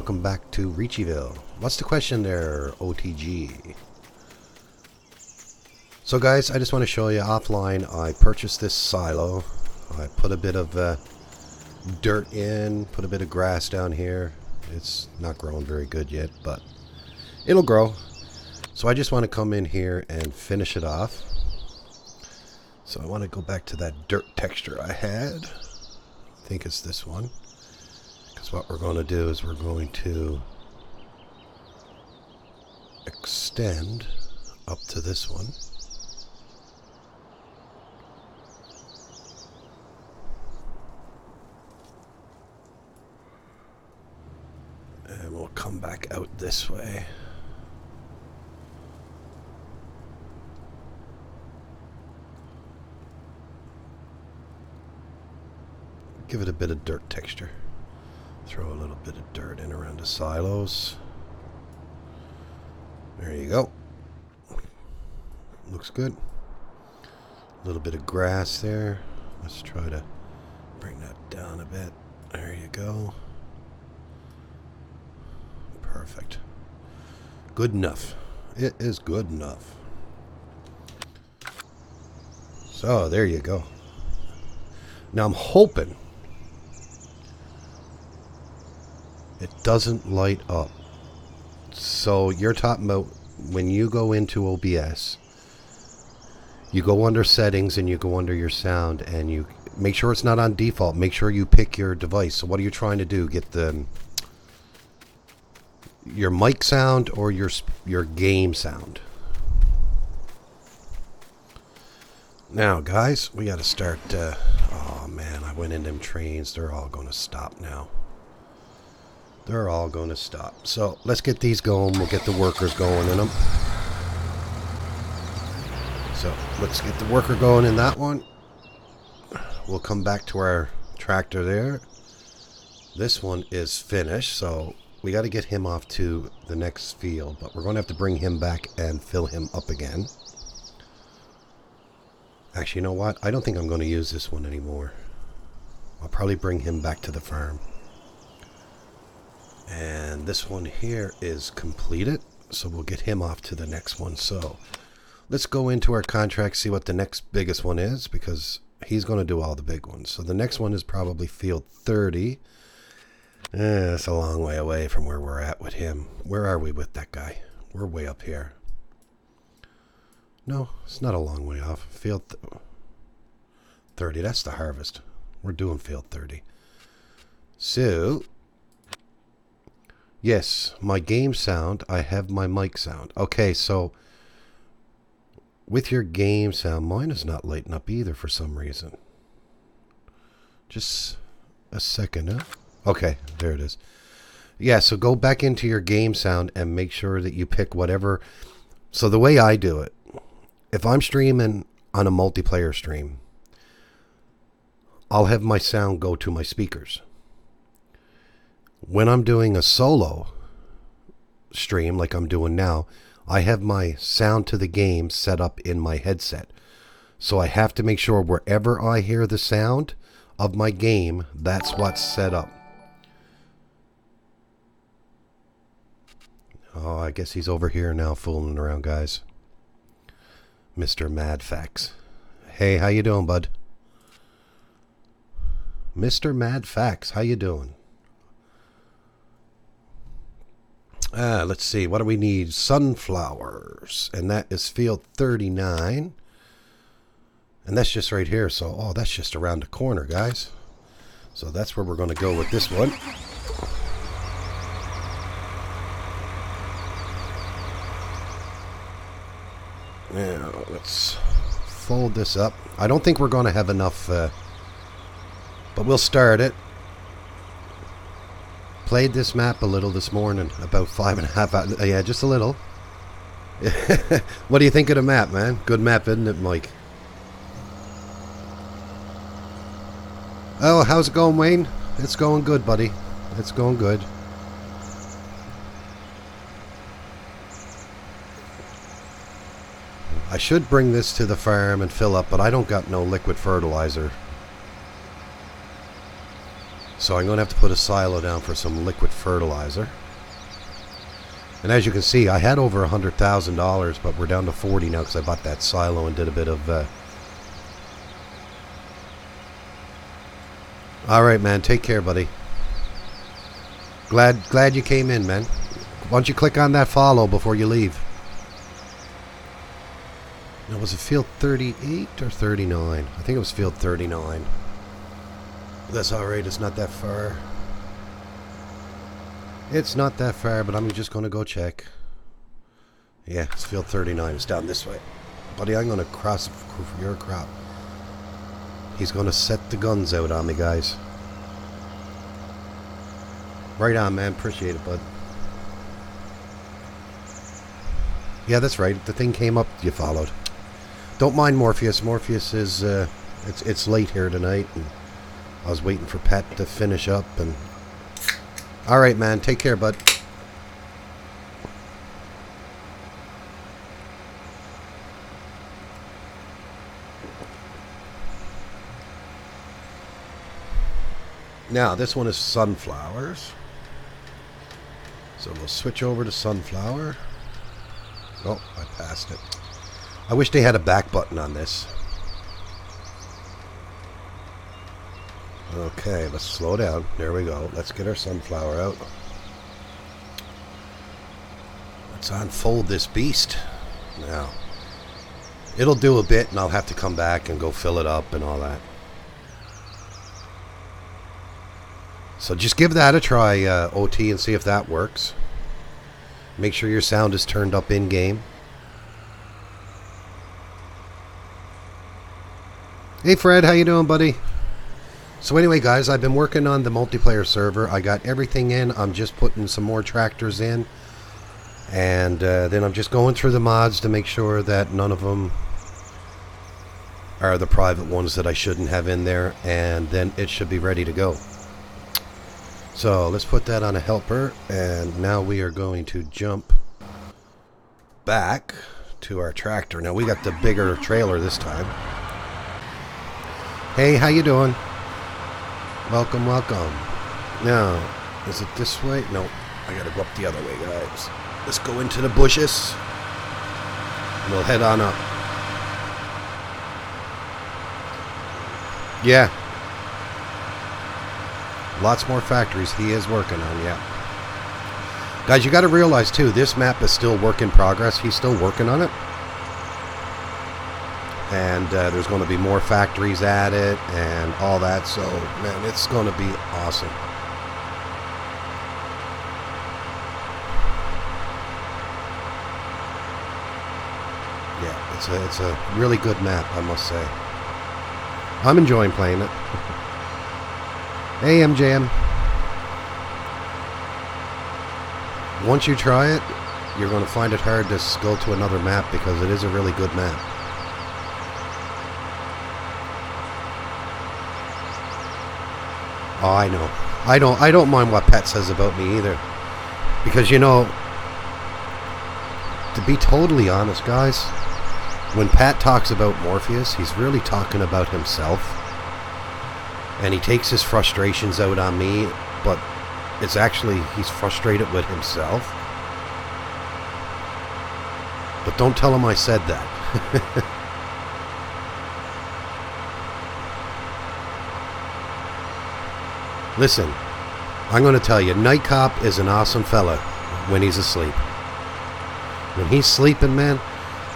welcome back to Ricciville. What's the question there, OTG? So guys, I just want to show you offline, I purchased this silo. I put a bit of dirt in, put a bit of grass down here. It's not growing very good yet, but it'll grow. So I just want to come in here and finish it off. So I want to go back to that dirt texture I had. I think it's this one. Because what we're going to do is we're going to extend up to this one. And we'll come back out this way. Give it a bit of dirt texture. Throw a little bit of dirt in around the silos. There you go. Looks good. A little bit of grass there. Let's try to bring that down a bit. There you go. Perfect. Good enough. It is good enough. So there you go. Now I'm hoping it doesn't light up. So you're talking about when you go into OBS, you go under settings and you go under your sound and you make sure it's not on default. Make sure you pick your device. So what are you trying to do? Get your mic sound or your game sound? Now guys, we got to start oh man, I went in them trains. They're all going to stop now. They're all going to stop. So let's get these going. We'll get the workers going in them. So let's get the worker going in that one. We'll come back to our tractor there. This one is finished, so we got to get him off to the next field, but we're going to have to bring him back and fill him up again. Actually, you know what? I don't think I'm going to use this one anymore. I'll probably bring him back to the farm. And this one here is completed, so we'll get him off to the next one. So let's go into our contract, see what the next biggest one is, because he's going to do all the big ones. So the next one is probably field 30. It's a long way away from where we're at with him. Where are we with that guy? We're way up here. No, it's not a long way off. Field 30, that's the harvest. We're doing field 30. So yes, my game sound, I have my mic sound. Okay, so with your game sound, mine is not lighting up either for some reason. Just a second, huh? Okay, there it is. Yeah, so go back into your game sound and make sure that you pick whatever. So the way I do it, if I'm streaming on a multiplayer stream, I'll have my sound go to my speakers. When I'm doing a solo stream like I'm doing now, I have my sound to the game set up in my headset. So I have to make sure wherever I hear the sound of my game, that's what's set up. Oh, I guess he's over here now fooling around, guys. Mr. Madfax. Hey, how you doing, bud? Mr. Madfax, how you doing? Let's see. What do we need? Sunflowers. And that is field 39. And that's just right here. So, oh, that's just around the corner, guys. So that's where we're going to go with this one. Now, let's fold this up. I don't think we're going to have enough, but we'll start it. Played this map a little this morning, about 5.5 hours. Yeah, just a little. What do you think of the map, man? Good map, isn't it, Mike? Oh, how's it going, Wayne? It's going good, buddy. It's going good. I should bring this to the farm and fill up, but I don't got no liquid fertilizer. So I'm going to have to put a silo down for some liquid fertilizer. And as you can see, I had over $100,000, but we're down to 40 now because I bought that silo and did a bit of... Alright, man. Take care, buddy. Glad you came in, man. Why don't you click on that follow before you leave? Now, was it field 38 or 39? I think it was field 39. That's alright. It's not that far. It's not that far, but I'm just going to go check. Yeah, it's field 39. It's down this way. Buddy, I'm going to cross for your crop. He's going to set the guns out on me, guys. Right on, man. Appreciate it, bud. Yeah, that's right. The thing came up, you followed. Don't mind Morpheus. Morpheus is, it's late here tonight, and I was waiting for Pat to finish up, and... Alright, man. Take care, bud. Now, this one is sunflowers. So we'll switch over to sunflower. Oh, I passed it. I wish they had a back button on this. Okay, let's slow down. There we go. Let's get our sunflower out. Let's unfold this beast. Now, it'll do a bit and I'll have to come back and go fill it up and all that. So just give that a try, OT, and see if that works. Make sure your sound is turned up in-game. Hey Fred, how you doing, buddy? So anyway, guys, I've been working on the multiplayer server. I got everything in. I'm just putting some more tractors in. And then I'm just going through the mods to make sure that none of them are the private ones that I shouldn't have in there. And then it should be ready to go. So let's put that on a helper. And now we are going to jump back to our tractor. Now we got the bigger trailer this time. Hey, how you doing? Welcome, welcome. Now, is it this way? No, I gotta go up the other way, guys. Let's go into the bushes. And we'll head on up. Yeah. Lots more factories he is working on, yeah. Guys, you gotta realize, too, this map is still work in progress. He's still working on it. And there's going to be more factories at it and all that. So, man, it's going to be awesome. Yeah, it's a really good map, I must say. I'm enjoying playing it. Hey, MJM. Once you try it, you're going to find it hard to go to another map because it is a really good map. Oh, I know. I don't mind what Pat says about me either. Because, you know, to be totally honest, guys, when Pat talks about Morpheus, he's really talking about himself. And he takes his frustrations out on me, but it's actually, he's frustrated with himself. But don't tell him I said that. Listen, I'm going to tell you, Night Cop is an awesome fella when he's asleep. When he's sleeping, man,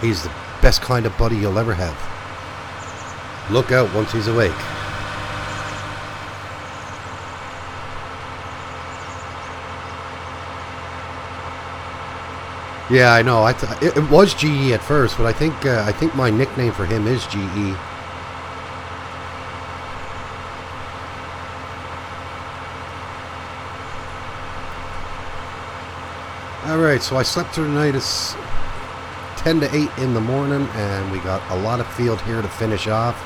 he's the best kind of buddy you'll ever have. Look out once he's awake. Yeah, I know. It was GE at first, but I think my nickname for him is GE. Alright, so I slept through the night. It's 10 to 8 in the morning, and we got a lot of field here to finish off.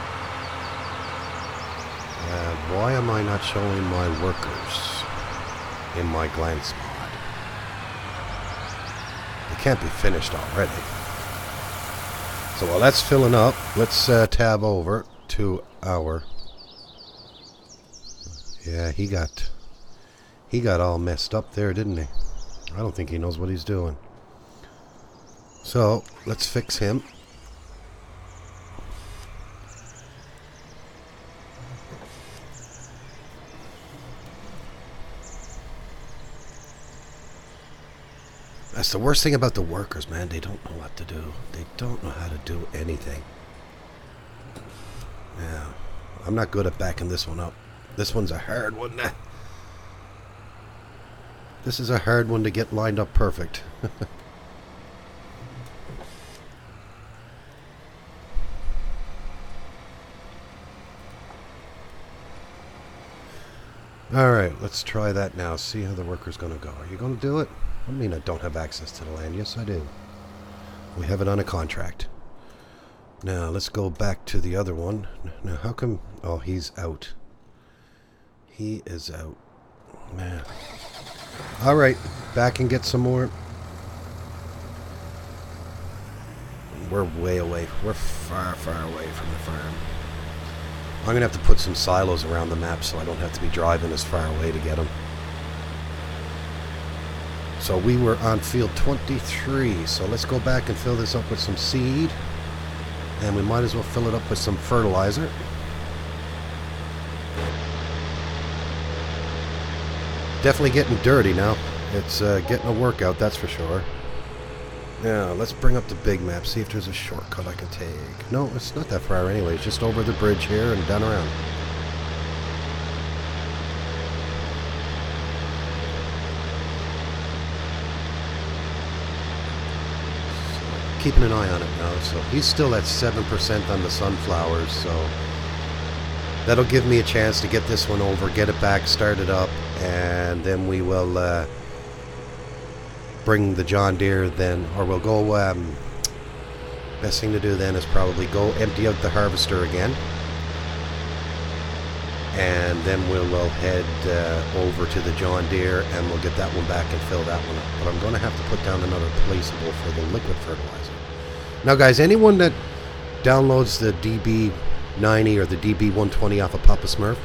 Why am I not showing my workers in my glance mod? They can't be finished already. So while that's filling up, let's tab over to our... Yeah, he got all messed up there, didn't he? I don't think he knows what he's doing. So, let's fix him. That's the worst thing about the workers, man. They don't know what to do. They don't know how to do anything. Yeah, I'm not good at backing this one up. This one's a hard one. This is a hard one to get lined up perfect. Alright, let's try that now. See how the worker's going to go. Are you going to do it? I mean, I don't have access to the land. Yes, I do. We have it on a contract. Now, let's go back to the other one. Now, how come... Oh, he's out. He is out. Man. Alright, back and get some more. We're way away. We're far, far away from the farm. I'm going to have to put some silos around the map so I don't have to be driving as far away to get them. So we were on field 23, so let's go back and fill this up with some seed. And we might as well fill it up with some fertilizer. Definitely getting dirty now. It's getting a workout, that's for sure. Now, let's bring up the big map, see if there's a shortcut I can take. No, it's not that far anyway. It's just over the bridge here and down around. So, keeping an eye on it now. So he's still at 7% on the sunflowers, so that'll give me a chance to get this one over, get it back, start it up, and then we will bring the John Deere then, or we'll go, best thing to do then is probably go empty out the harvester again, and then we'll head over to the John Deere and we'll get that one back and fill that one up. But I'm going to have to put down another placeable for the liquid fertilizer. Now guys, anyone that downloads the DB90 or the DB120 off of Papa Smurf,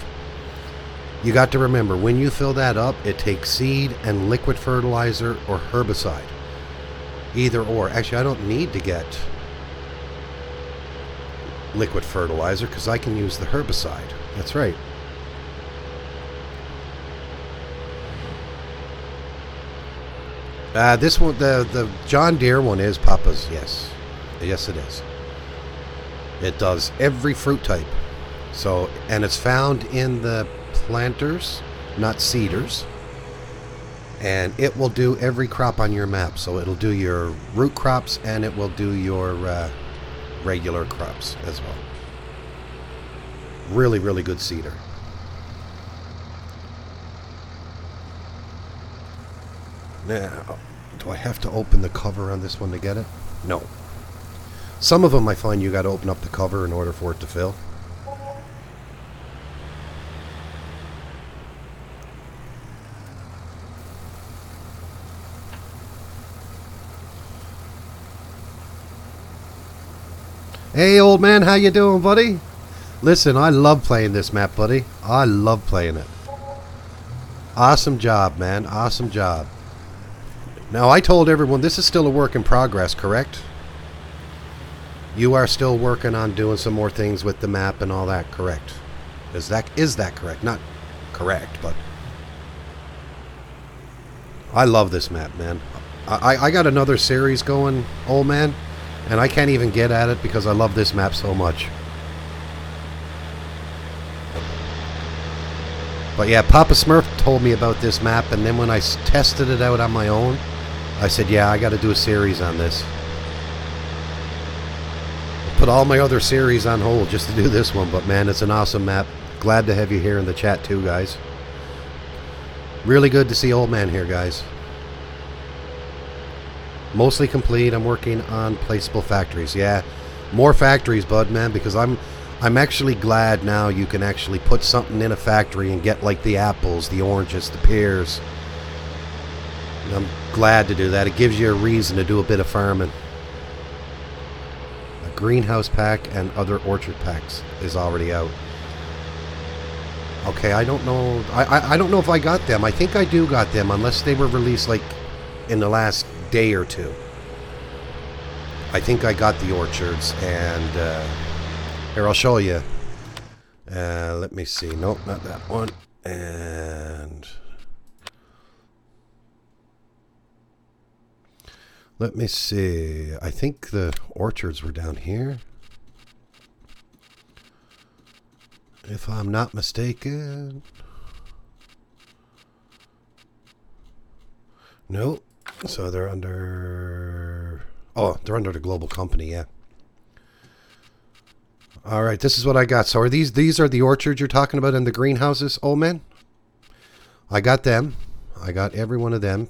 you got to remember, when you fill that up, it takes seed and liquid fertilizer or herbicide. Either or. Actually, I don't need to get liquid fertilizer because I can use the herbicide. That's right. This one, the John Deere one is Papa's, yes. Yes, it is. It does every fruit type. So, and it's found in the planters, not seeders, and it will do every crop on your map. So it'll do your root crops and it will do your regular crops as well. Really, really good seeder. Now, do I have to open the cover on this one to get it? No. Some of them I find you got to open up the cover in order for it to fill. Hey old man, how you doing, buddy? Listen, I love playing this map, buddy. I love playing it. Awesome job, man. Awesome job. Now, I told everyone this is still a work in progress, correct? You are still working on doing some more things with the map and all that, correct? Is that correct? Not correct, but I love this map, man. I got another series going, old man, and I can't even get at it because I love this map so much. But yeah, Papa Smurf told me about this map, and then when I tested it out on my own, I said, yeah, I got to do a series on this. I put all my other series on hold just to do this one, but man, it's an awesome map. Glad to have you here in the chat too, guys. Really good to see old man here, guys. Mostly complete. I'm working on placeable factories. Yeah, more factories, bud, man, because I'm actually glad now you can actually put something in a factory and get like the apples, the oranges, the pears. And I'm glad to do that. It gives you a reason to do a bit of farming. A greenhouse pack and other orchard packs is already out. Okay, I don't know. I don't know if I got them. I think I do got them, unless they were released like in the last day or two. I think I got the orchards, and here, I'll show you. Let me see. Nope, not that one. And let me see. I think the orchards were down here, if I'm not mistaken. Nope. So they're under... Oh, they're under the global company, yeah. All right, this is what I got. So are these are the orchards you're talking about in the greenhouses, old man? I got them. I got every one of them.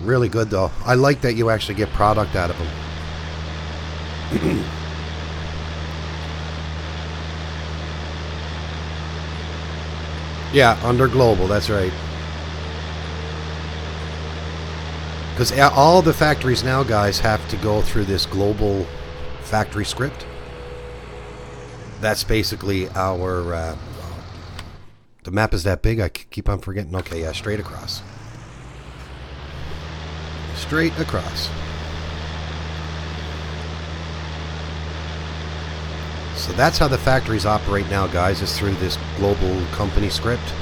Really good, though. I like that you actually get product out of them. Yeah, under global, that's right. Because all the factories now, guys, have to go through this global factory script. That's basically our... the map is that big, I keep on forgetting. Okay, yeah, straight across. Straight across. So that's how the factories operate now, guys, is through this global company script.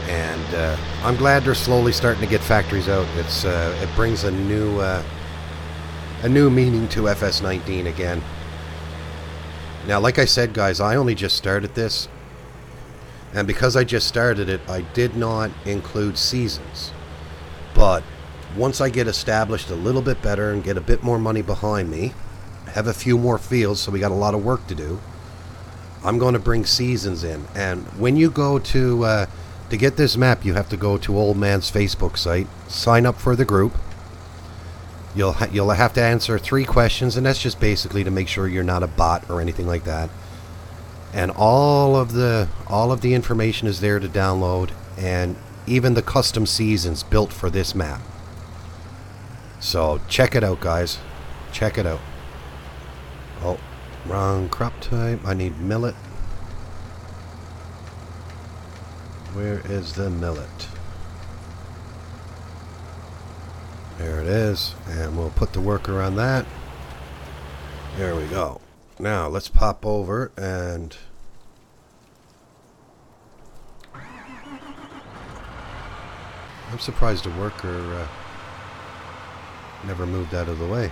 And I'm glad they're slowly starting to get factories out. It brings a new meaning to FS19 again. Now, like I said, guys, I only just started this, and because I just started it, I did not include seasons. But once I get established a little bit better and get a bit more money behind me, have a few more fields, so we got a lot of work to do, I'm going to bring seasons in. And when you go to get this map, you have to go to Old Man's Facebook site, sign up for the group. You'll have to answer 3 questions, and that's just basically to make sure you're not a bot or anything like that. And all of the information is there to download, and even the custom seasons built for this map. So check it out, guys. Check it out. Oh, wrong crop type. I need millet. Where is the millet? There it is. And we'll put the worker on that. There we go. Now let's pop over and... I'm surprised the worker never moved out of the way.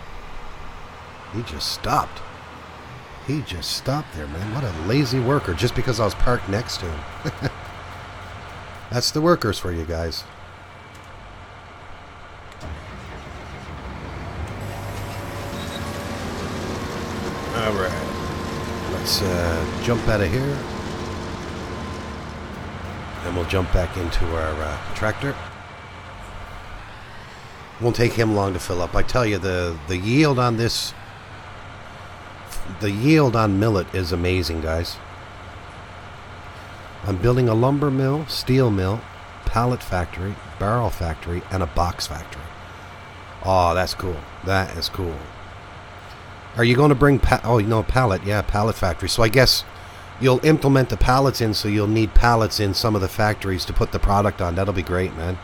He just stopped. He just stopped there, man. What a lazy worker, just because I was parked next to him. That's the workers for you guys. Alright. Let's jump out of here. And we'll jump back into our tractor. Won't take him long to fill up. I tell you, the yield on this... The yield on millet is amazing, guys. I'm building a lumber mill, steel mill, pallet factory, barrel factory, and a box factory. Oh, that's cool. That is cool. Are you going to bring... oh, no, pallet. Yeah, pallet factory. So I guess you'll implement the pallets in, so you'll need pallets in some of the factories to put the product on. That'll be great, man.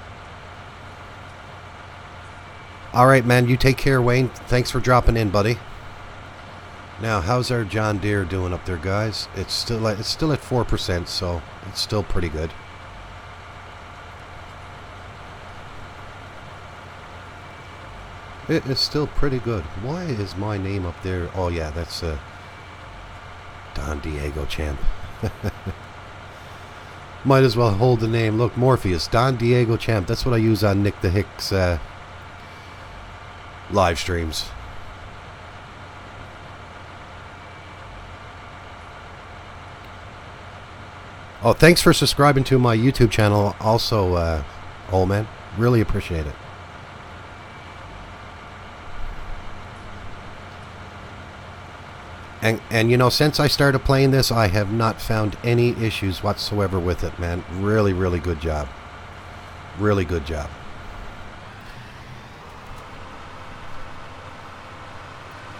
All right, man. You take care, Wayne. Thanks for dropping in, buddy. Now, how's our John Deere doing up there, guys? It's still at 4%, so it's still pretty good. It is still pretty good. Why is my name up there? Oh yeah, that's Don Diego Champ. Might as well hold the name. Look, Morpheus, Don Diego Champ. That's what I use on Nick the Hicks live streams. Oh, thanks for subscribing to my YouTube channel also, old man. Really appreciate it. And you know, since I started playing this, I have not found any issues whatsoever with it, man. Really, really good job. Really good job.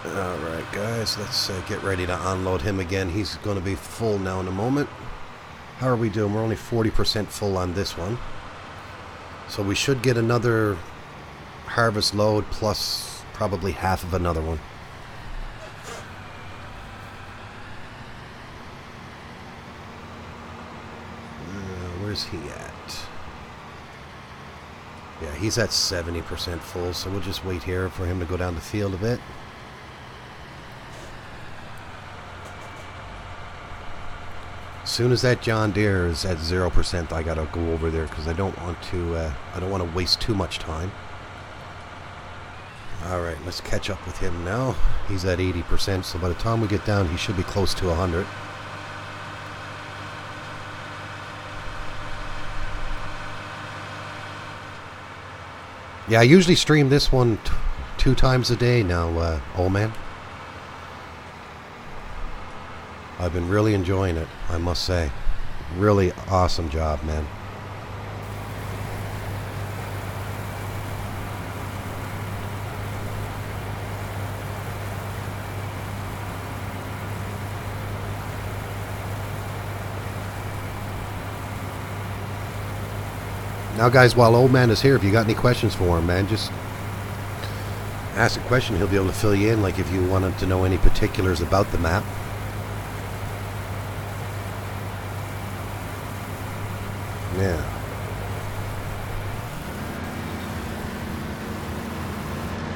Alright guys, let's get ready to unload him again. He's going to be full now in a moment. How are we doing? We're only 40% full on this one. So we should get another harvest load plus probably half of another one. Where's he at? Yeah, he's at 70% full, so we'll just wait here for him to go down the field a bit. As soon as that John Deere is at 0%, I gotta go over there because I don't want to waste too much time. Alright, let's catch up with him now. He's at 80%, so by the time we get down, he should be close to 100. Yeah, I usually stream this one 2 times a day now, old man. I've been really enjoying it, I must say. Really awesome job, man. Now guys, while old man is here, if you got any questions for him, man, just ask a question. He'll be able to fill you in, like if you wanted to know any particulars about the map. Yeah.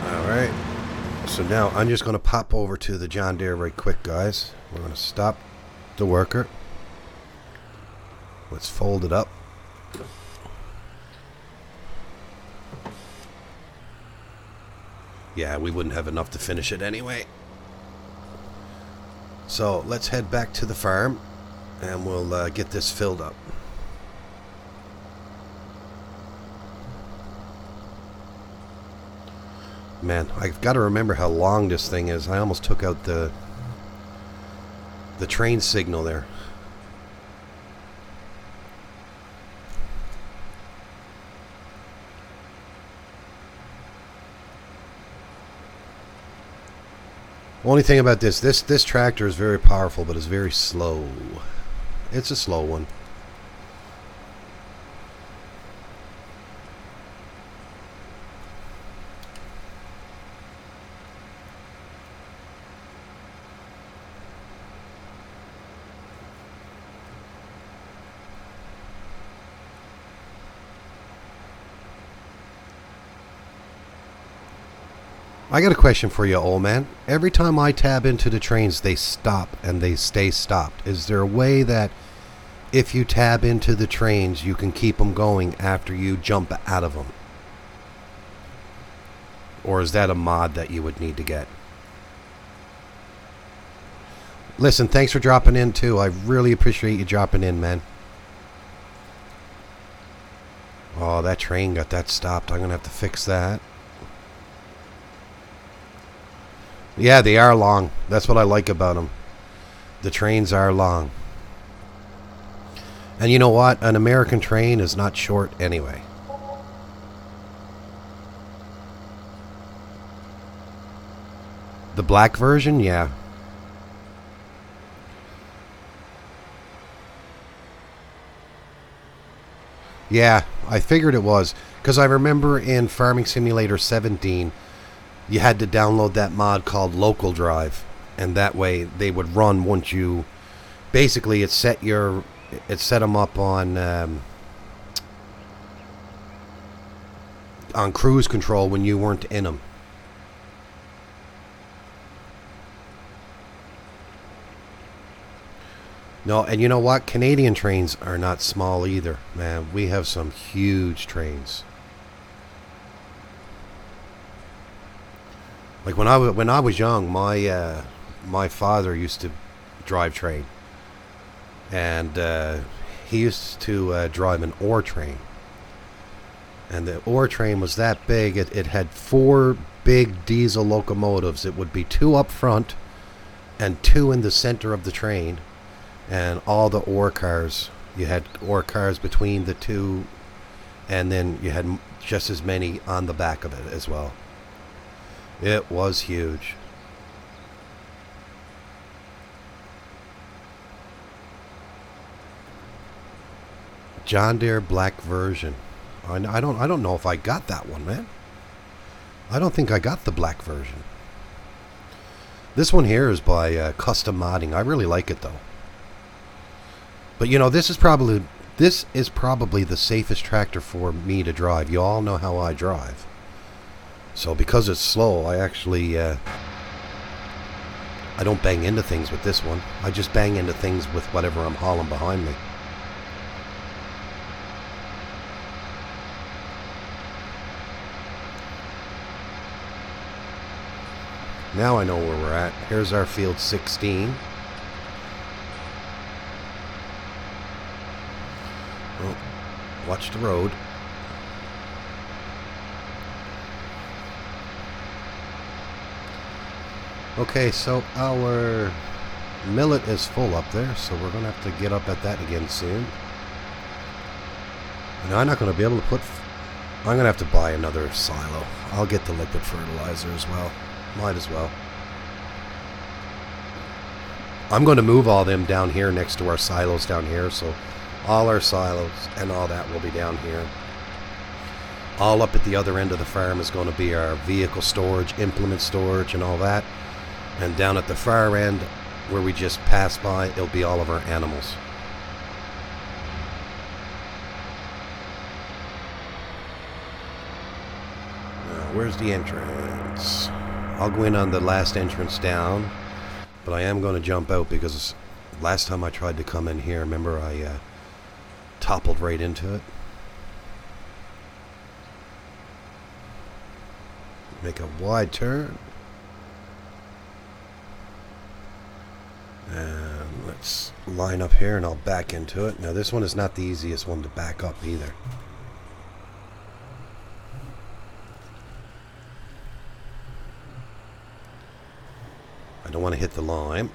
Alright. So now I'm just going to pop over to the John Deere right quick, guys. We're going to stop the worker. Let's fold it up. Yeah, we wouldn't have enough to finish it anyway. So let's head back to the farm and we'll get this filled up. Man, I've got to remember how long this thing is. I almost took out the train signal there. Only thing about this tractor is very powerful, but it's very slow. It's a slow one. I got a question for you, old man. Every time I tab into the trains, they stop and they stay stopped. Is there a way that if you tab into the trains, you can keep them going after you jump out of them? Or is that a mod that you would need to get? Listen, thanks for dropping in too. I really appreciate you dropping in, man. Oh, that train got that stopped. I'm going to have to fix that. Yeah, they are long. That's what I like about them. The trains are long. And you know what? An American train is not short anyway. The black version? Yeah. Yeah, I figured it was. Because I remember in Farming Simulator 17... you had to download that mod called Local Drive, and that way they would run once you basically it set them up on cruise control when you weren't in them. No, and you know what? Canadian trains are not small either, man. We have some huge trains. Like when I was young, my father used to drive train, and he used to drive an ore train, and the ore train was that big. It had 4 big diesel locomotives. It would be 2 up front, and 2 in the center of the train, and all the ore cars. You had ore cars between the 2, and then you had just as many on the back of it as well. It was huge. John Deere black version. I don't know if I got that one, man. I don't think I got the black version. This one here is by Custom Modding. I really like it though. But you know, this is probably the safest tractor for me to drive. You all know how I drive. So because it's slow, I actually I don't bang into things with this one. I just bang into things with whatever I'm hauling behind me. Now I know where we're at. Here's our field 16. Oh, watch the road. Okay, so our millet is full up there, so we're going to have to get up at that again soon. And I'm not going to be able to put... I'm going to have to buy another silo. I'll get the liquid fertilizer as well. Might as well. I'm going to move all them down here next to our silos down here, so all our silos and all that will be down here. All up at the other end of the farm is going to be our vehicle storage, implement storage, and all that. And down at the far end, where we just passed by, it'll be all of our animals. Now, where's the entrance? I'll go in on the last entrance down, but I am going to jump out because last time I tried to come in here, remember I toppled right into it. Make a wide turn. And let's line up here and I'll back into it. Now this one is not the easiest one to back up either. I don't want to hit the lime.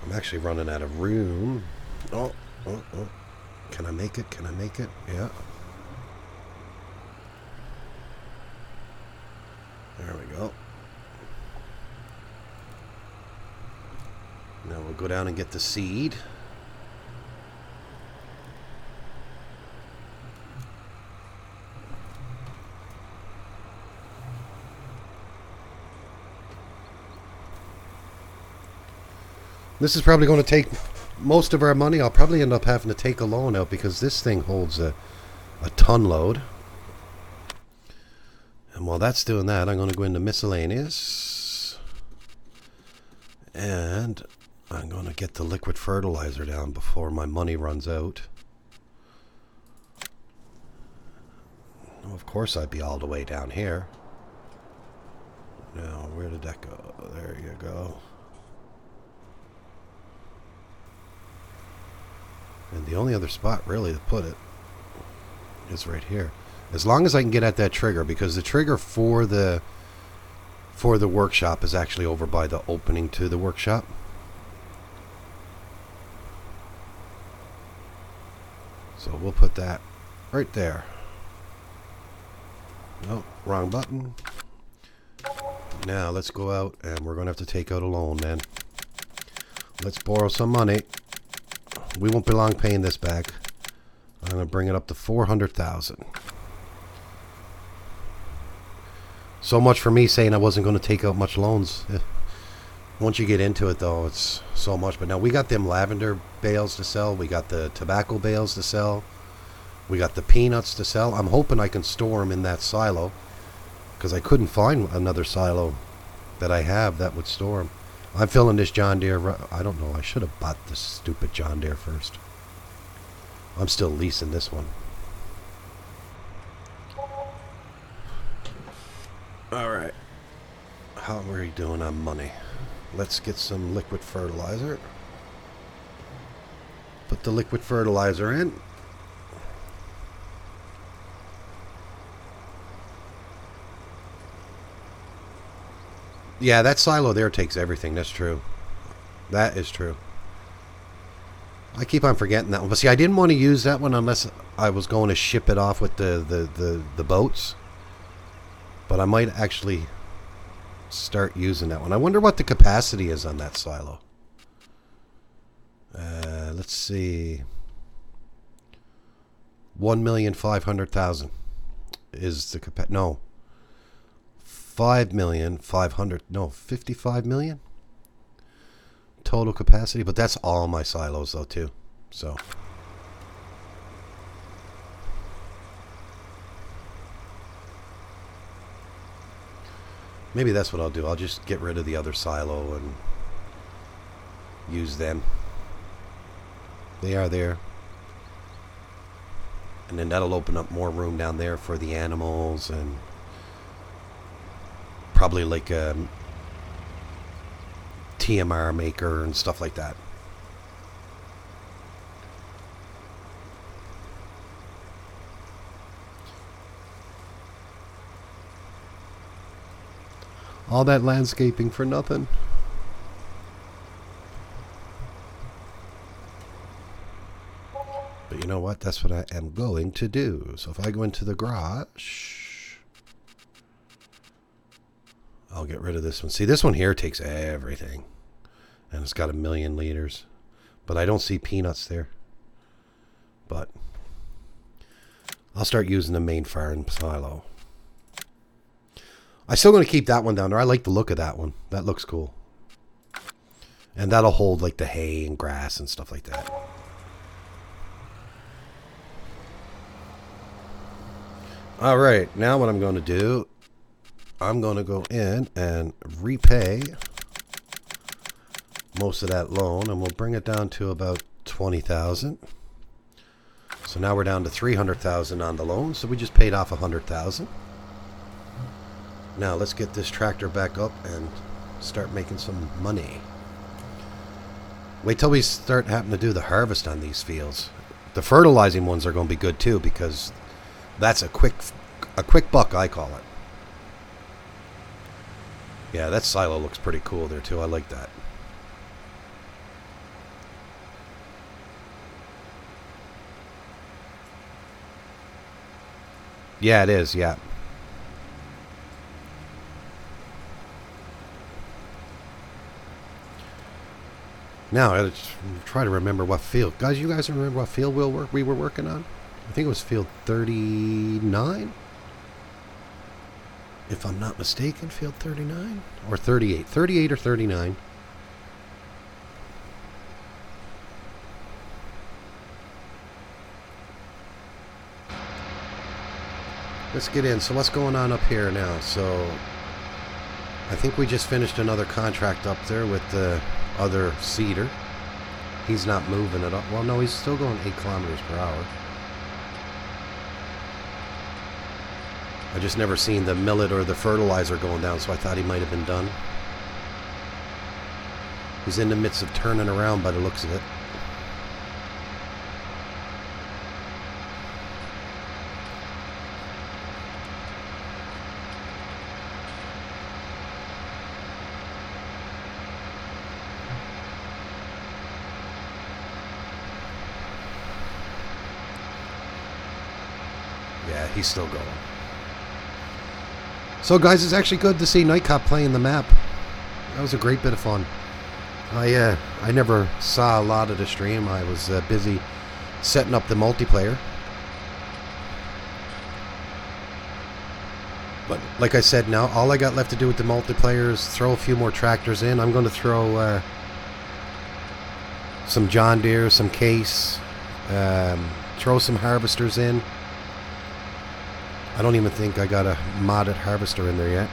I'm actually running out of room. Oh. Can I make it? Can I make it? Yeah. There we go. Now we'll go down and get the seed. This is probably going to take most of our money. I'll probably end up having to take a loan out because this thing holds a ton load. And while that's doing that, I'm going to go into miscellaneous. And I'm going to get the liquid fertilizer down before my money runs out. Well, of course I'd be all the way down here. Now, where did that go? There you go. And the only other spot really to put it is right here. As long as I can get at that trigger, because the trigger for the workshop is actually over by the opening to the workshop. So we'll put that right there. Oh, wrong button. Now let's go out and we're going to have to take out a loan, man. Let's borrow some money. We won't be long paying this back. I'm going to bring it up to 400,000. So much for me saying I wasn't going to take out much loans. Once you get into it, though, it's so much. But now we got them lavender bales to sell. We got the tobacco bales to sell. We got the peanuts to sell. I'm hoping I can store them in that silo, because I couldn't find another silo that I have that would store them. I'm filling this John Deere. I don't know. I should have bought this stupid John Deere first. I'm still leasing this one. Alright. How are we doing on money? Let's get some liquid fertilizer. Put the liquid fertilizer in. Yeah, that silo there takes everything. That's true. That is true. I keep on forgetting that one. But see, I didn't want to use that one unless I was going to ship it off with the boats. But I might actually start using that one. I wonder what the capacity is on that silo. let's see. 1,500,000 is the capacity. No. 5,500,000. No, 55 million total capacity. But that's all my silos though too. So. Maybe that's what I'll do. I'll just get rid of the other silo and use them. They are there. And then that'll open up more room down there for the animals and probably like a TMR maker and stuff like that. All that landscaping for nothing. But you know what? That's what I am going to do. So if I go into the garage, I'll get rid of this one. See, this one here takes everything. And it's got 1,000,000 liters. But I don't see peanuts there. But I'll start using the main farm silo. I'm still going to keep that one down there. I like the look of that one. That looks cool. And that'll hold like the hay and grass and stuff like that. Alright, now what I'm going to do, I'm going to go in and repay most of that loan, and we'll bring it down to about 20,000. So now we're down to 300,000 on the loan, so we just paid off 100,000. Now let's get this tractor back up and start making some money. Wait till we start having to do the harvest on these fields. The fertilizing ones are going to be good too, because that's a quick buck, I call it. Yeah, that silo looks pretty cool there too. I like that. Yeah, it is, yeah. Now, I just try to remember what field. Guys, you guys remember what field we were working on? I think it was field 39? If I'm not mistaken, field 39? Or 38. 38 or 39. Let's get in. So what's going on up here now? So I think we just finished another contract up there with the other seeder. He's not moving at all. Well, no, he's still going 8 kilometers per hour. I just never seen the millet or the fertilizer going down, so I thought he might have been done. He's in the midst of turning around by the looks of it. Yeah, he's still going. So guys, it's actually good to see Nightcop playing the map. That was a great bit of fun. I never saw a lot of the stream. I was busy setting up the multiplayer. But like I said, now all I got left to do with the multiplayer is throw a few more tractors in. I'm going to throw some John Deere, some Case, throw some harvesters in. I don't even think I got a modded harvester in there yet.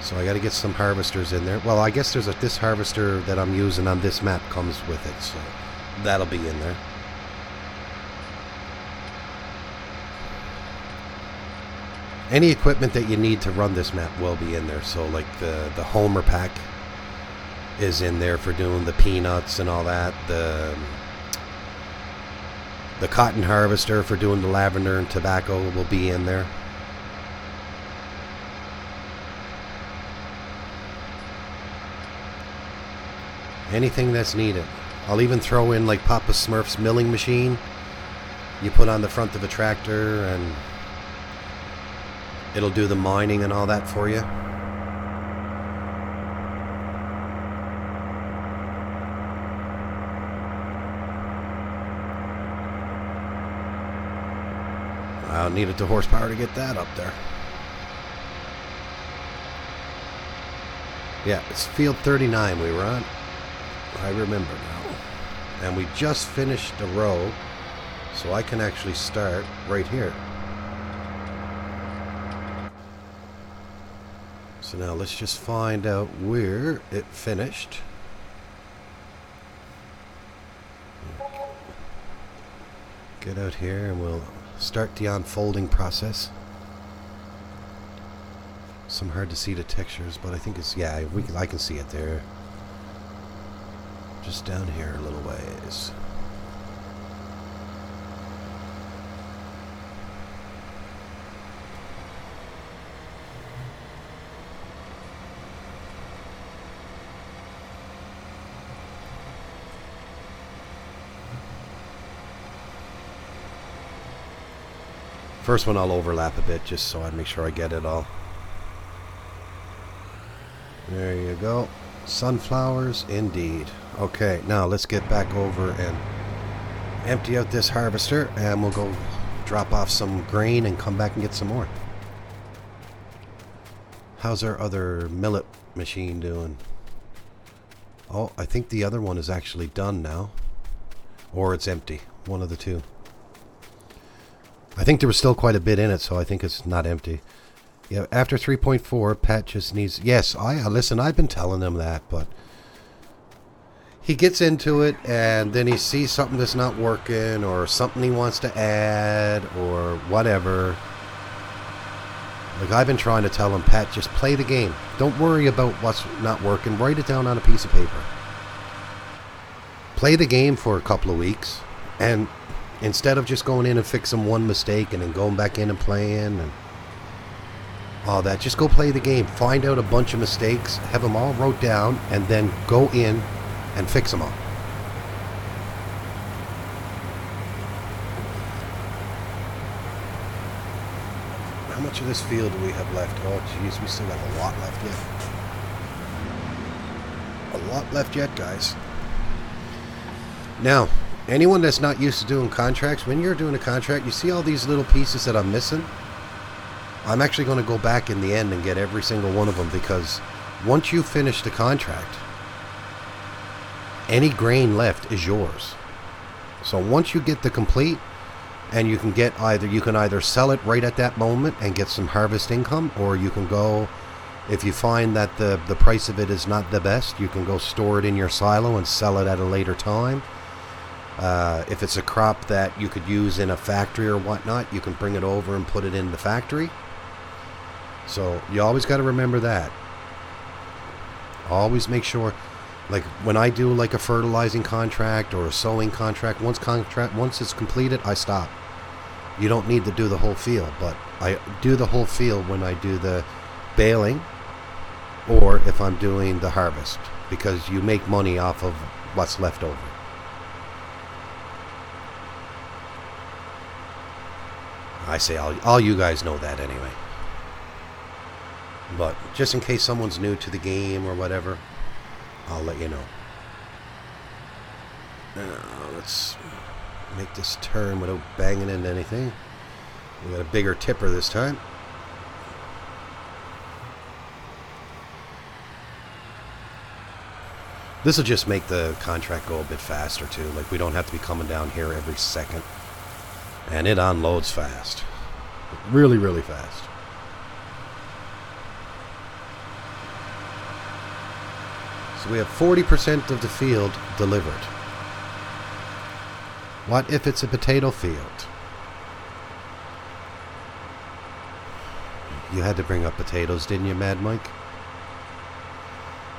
So I got to get some harvesters in there. Well, I guess there's this harvester that I'm using on this map comes with it, so that'll be in there. Any equipment that you need to run this map will be in there. So like the Homer pack is in there for doing the peanuts and all that. The cotton harvester for doing the lavender and tobacco will be in there. Anything that's needed. I'll even throw in like Papa Smurf's milling machine. You put on the front of a tractor and it'll do the mining and all that for you. needed the horsepower to get that up there. Yeah, it's field 39 we were on. I remember now. And we just finished the row, so I can actually start right here. So now let's just find out where it finished. Get out here and we'll start the unfolding process. Some hard to see the textures, but I think it's, yeah, I can see it there. Just down here a little ways. First one I'll overlap a bit just so I make sure I get it all. There you go. Sunflowers indeed. Okay, now let's get back over and empty out this harvester and we'll go drop off some grain and come back and get some more. How's our other millet machine doing? Oh, I think the other one is actually done now. Or it's empty. One of the two. I think there was still quite a bit in it, so I think it's not empty. Yeah, after 3.4, Pat just needs... Yes, listen, I've been telling him that, but... He gets into it, and then he sees something that's not working, or something he wants to add, or whatever. Like, I've been trying to tell him, Pat, just play the game. Don't worry about what's not working. Write it down on a piece of paper. Play the game for a couple of weeks, and instead of just going in and fixing one mistake, and then going back in and playing, and all that, just go play the game. Find out a bunch of mistakes, have them all wrote down, and then go in and fix them all. How much of this field do we have left? Oh jeez, we still got a lot left yet. A lot left yet, guys. Now, anyone that's not used to doing contracts, when you're doing a contract, you see all these little pieces that I'm missing? I'm actually going to go back in the end and get every single one of them, because once you finish the contract, any grain left is yours. So once you get the complete, and you can either sell it right at that moment and get some harvest income, or you can go, if you find that the price of it is not the best, you can go store it in your silo and sell it at a later time. If it's a crop that you could use in a factory or whatnot, you can bring it over and put it in the factory. So you always got to remember that. Always make sure, like when I do like a fertilizing contract or a sowing contract, once it's completed, I stop. You don't need to do the whole field, but I do the whole field when I do the baling or if I'm doing the harvest, because you make money off of what's left over. I say all you guys know that anyway. But just in case someone's new to the game or whatever, I'll let you know. Now, let's make this turn without banging into anything. We got a bigger tipper this time. This will just make the contract go a bit faster too. Like, we don't have to be coming down here every second. And it unloads fast. Really, really fast. So we have 40% of the field delivered. What if it's a potato field? You had to bring up potatoes, didn't you, Mad Mike?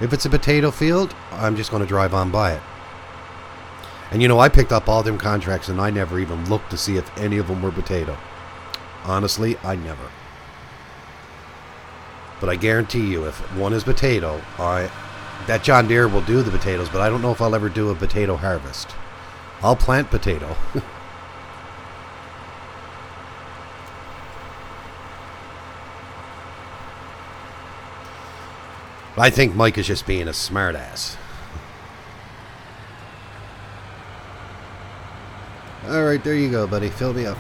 If it's a potato field, I'm just going to drive on by it. And you know, I picked up all them contracts and I never even looked to see if any of them were potato. Honestly, I never. But I guarantee you, if one is potato, that John Deere will do the potatoes, but I don't know if I'll ever do a potato harvest. I'll plant potato. I think Mike is just being a smartass. Alright, there you go, buddy. Fill me up.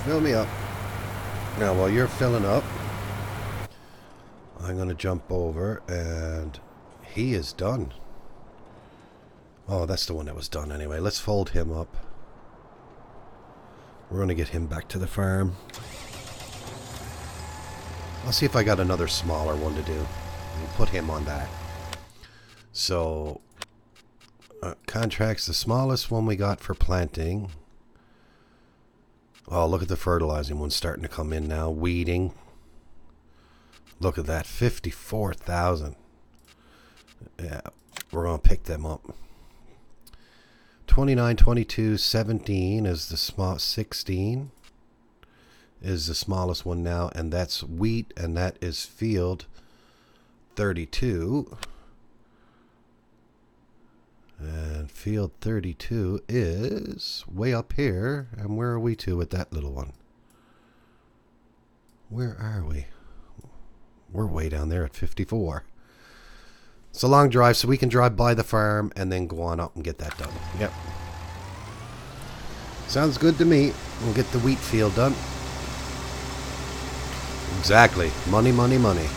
Fill me up. Now, while you're filling up, I'm going to jump over, and he is done. Oh, that's the one that was done anyway. Let's fold him up. We're going to get him back to the farm. I'll see if I got another smaller one to do. We'll put him on that. So, contracts, the smallest one we got for planting. Oh, look at the fertilizing one starting to come in now. Weeding. Look at that, 54,000. Yeah, we're going to pick them up. 29, 22, 17 is the small, 16 is the smallest one now, and that's wheat, and that is field 32. And field 32 is way up here. And where are we to with that little one? Where are we? We're way down there at 54. It's a long drive, so we can drive by the farm and then go on up and get that done. Yep. Sounds good to me. We'll get the wheat field done. Exactly. Money, money, money.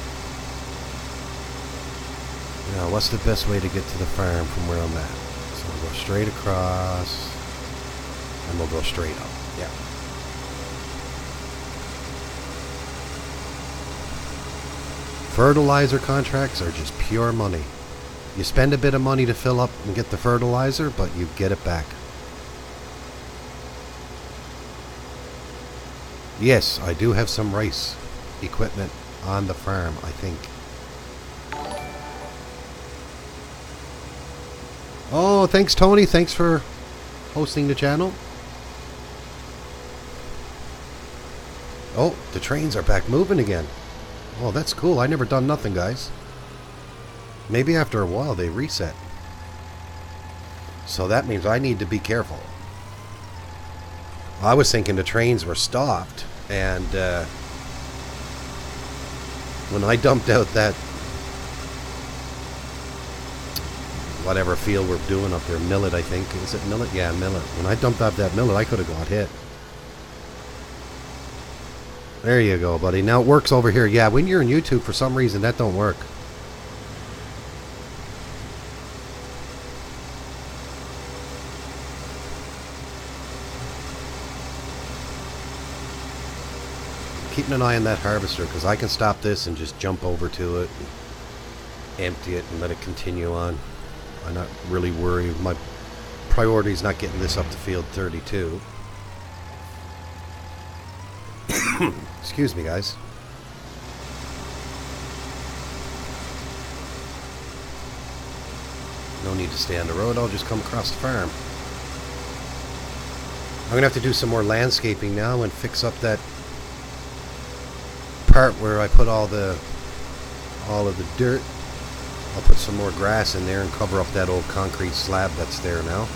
Now, what's the best way to get to the farm from where I'm at? So we'll go straight across, and we'll go straight up. Yeah. Fertilizer contracts are just pure money. You spend a bit of money to fill up and get the fertilizer, but you get it back. Yes, I do have some rice equipment on the farm, I think. Oh, thanks, Tony. Thanks for hosting the channel. Oh, the trains are back moving again. Oh, that's cool. I never done nothing, guys. Maybe after a while they reset. So that means I need to be careful. I was thinking the trains were stopped, and when I dumped out that whatever field we're doing up there, millet, I think. Is it millet? Yeah, millet. When I dumped out that millet, I could have got hit. There you go, buddy. Now it works over here. Yeah, when you're in YouTube, for some reason, that don't work. Keeping an eye on that harvester, because I can stop this and just jump over to it, and empty it, and let it continue on. I'm not really worried. My priority is not getting this up to field 32. Excuse me, guys. No need to stay on the road. I'll just come across the farm. I'm going to have to do some more landscaping now and fix up that part where I put all of the dirt. I'll put some more grass in there and cover up that old concrete slab that's there now.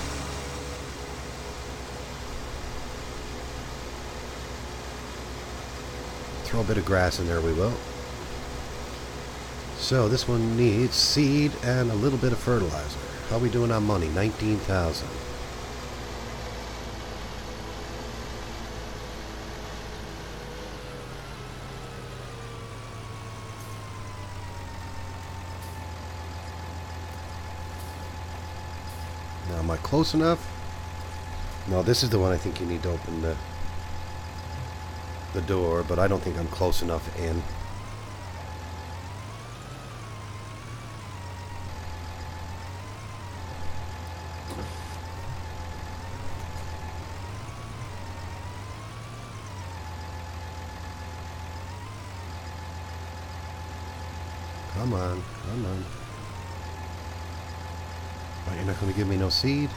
Throw a bit of grass in there, we will. So this one needs seed and a little bit of fertilizer. How are we doing on money? 19,000. Now, am I close enough? No, this is the one I think you need to open the door, but I don't think I'm close enough in. Come on, come on. Oh, you're not going to give me no seed?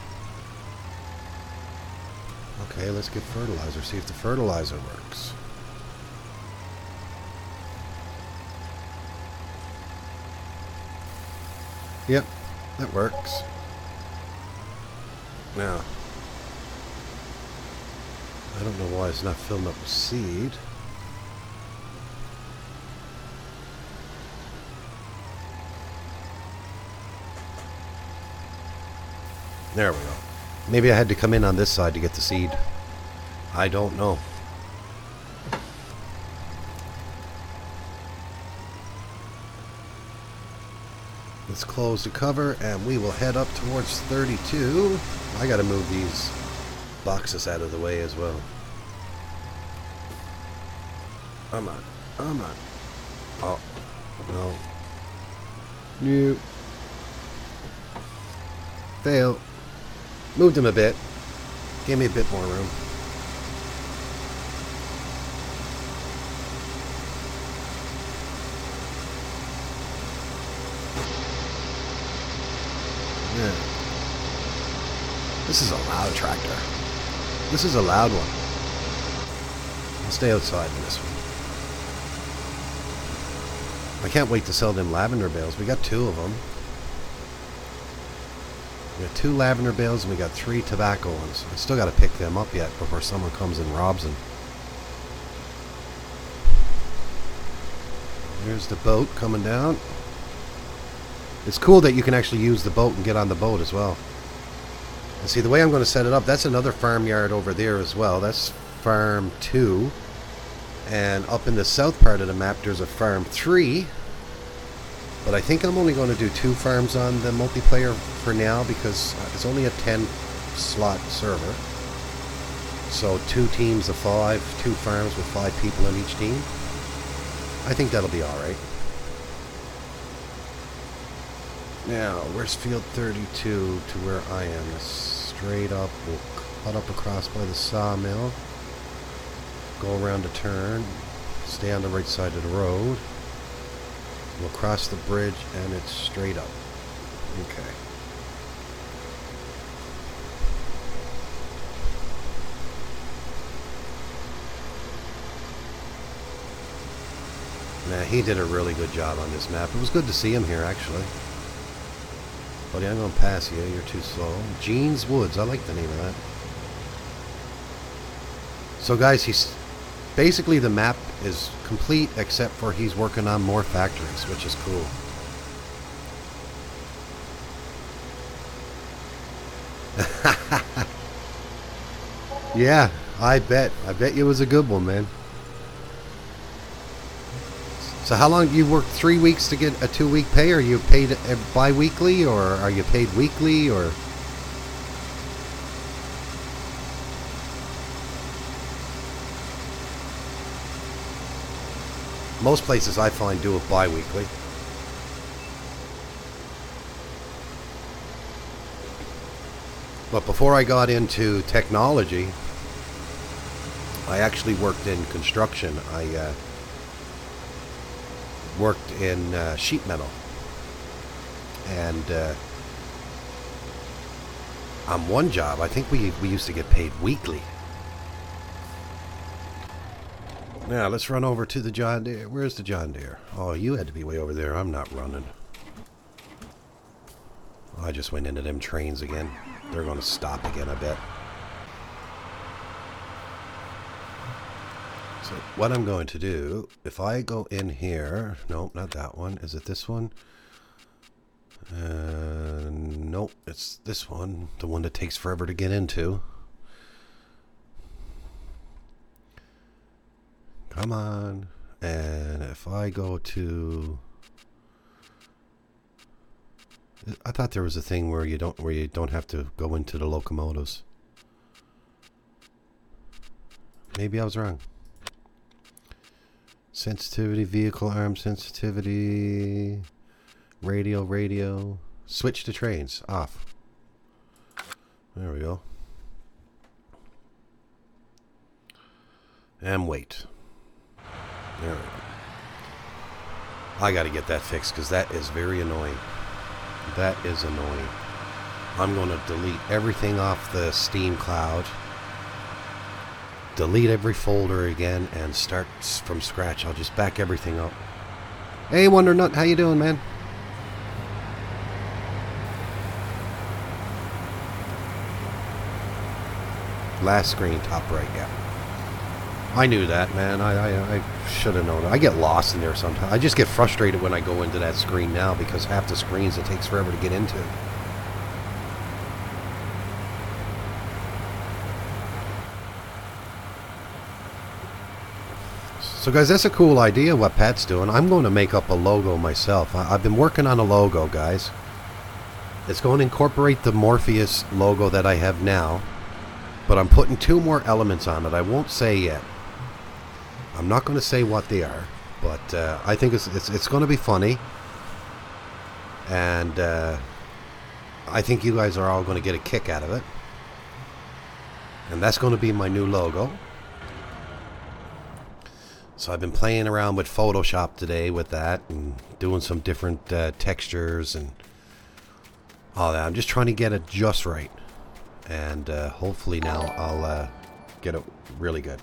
Okay, let's get fertilizer. See if the fertilizer works. Yep, that works. Now, I don't know why it's not filling up with seed. There we go. Maybe I had to come in on this side to get the seed. I don't know. Let's close the cover and we will head up towards 32. I gotta move these boxes out of the way as well. Come on. Come on. Oh. No. New. Fail. Moved him a bit. Gave me a bit more room. Yeah. This is a loud tractor. This is a loud one. I'll stay outside in this one. I can't wait to sell them lavender bales. We got 2 of them. We got 2 lavender bales and we got 3 tobacco ones. I still got to pick them up yet before someone comes and robs them. There's the boat coming down. It's cool that you can actually use the boat and get on the boat as well. And see, the way I'm going to set it up, that's another farmyard over there as well. That's farm 2. And up in the south part of the map, there's a farm 3. But I think I'm only going to do 2 farms on the multiplayer for now because it's only a 10 slot server. So 2 teams of 5, 2 farms with 5 people in each team. I think that'll be alright. Now, where's field 32 to where I am? Straight up, we'll cut up across by the sawmill. Go around a turn. Stay on the right side of the road. We'll cross the bridge and it's straight up. Okay. Nah, he did a really good job on this map. It was good to see him here, actually. Buddy, I'm going to pass you. You're too slow. Jean's Woods. I like the name of that. So, guys, he's... Basically, the map is complete except for he's working on more factories, which is cool. Yeah, I bet. I bet you it was a good one, man. So how long you work 3 weeks to get a 2-week pay? Are you paid bi-weekly or are you paid weekly or? Most places I find do it bi-weekly. But before I got into technology, I actually worked in construction. I worked in sheet metal. And on one job, I think we used to get paid weekly. Now, let's run over to the John Deere. Where's the John Deere? Oh, you had to be way over there. I'm not running. I just went into them trains again. They're going to stop again, I bet. So, what I'm going to do, if I go in here... Nope, not that one. Is it this one? Nope, it's this one. The one that takes forever to get into. Come on. And if I go to... I thought there was a thing where you don't have to go into the locomotives. Maybe I was wrong. Sensitivity, vehicle arm sensitivity, radio. Switch to trains, off. There we go. And wait. There we go. I gotta get that fixed because that is very annoying. That is annoying. I'm going to delete everything off the Steam cloud. Delete every folder again and start from scratch. I'll just back everything up. Hey, Wonder Nut, how you doing, man? Last screen, top right, yeah. I knew that, man. I should have known it. I get lost in there sometimes. I just get frustrated when I go into that screen now because half the screens it takes forever to get into. So guys, that's a cool idea what Pat's doing. I'm going to make up a logo myself. I've been working on a logo, guys. It's going to incorporate the Morpheus logo that I have now, but I'm putting 2 more elements on it. I won't say yet. I'm not going to say what they are, but I think it's going to be funny, and I think you guys are all going to get a kick out of it. And that's going to be my new logo. So I've been playing around with Photoshop today with that and doing some different textures and all that. I'm just trying to get it just right. And hopefully now I'll get it really good.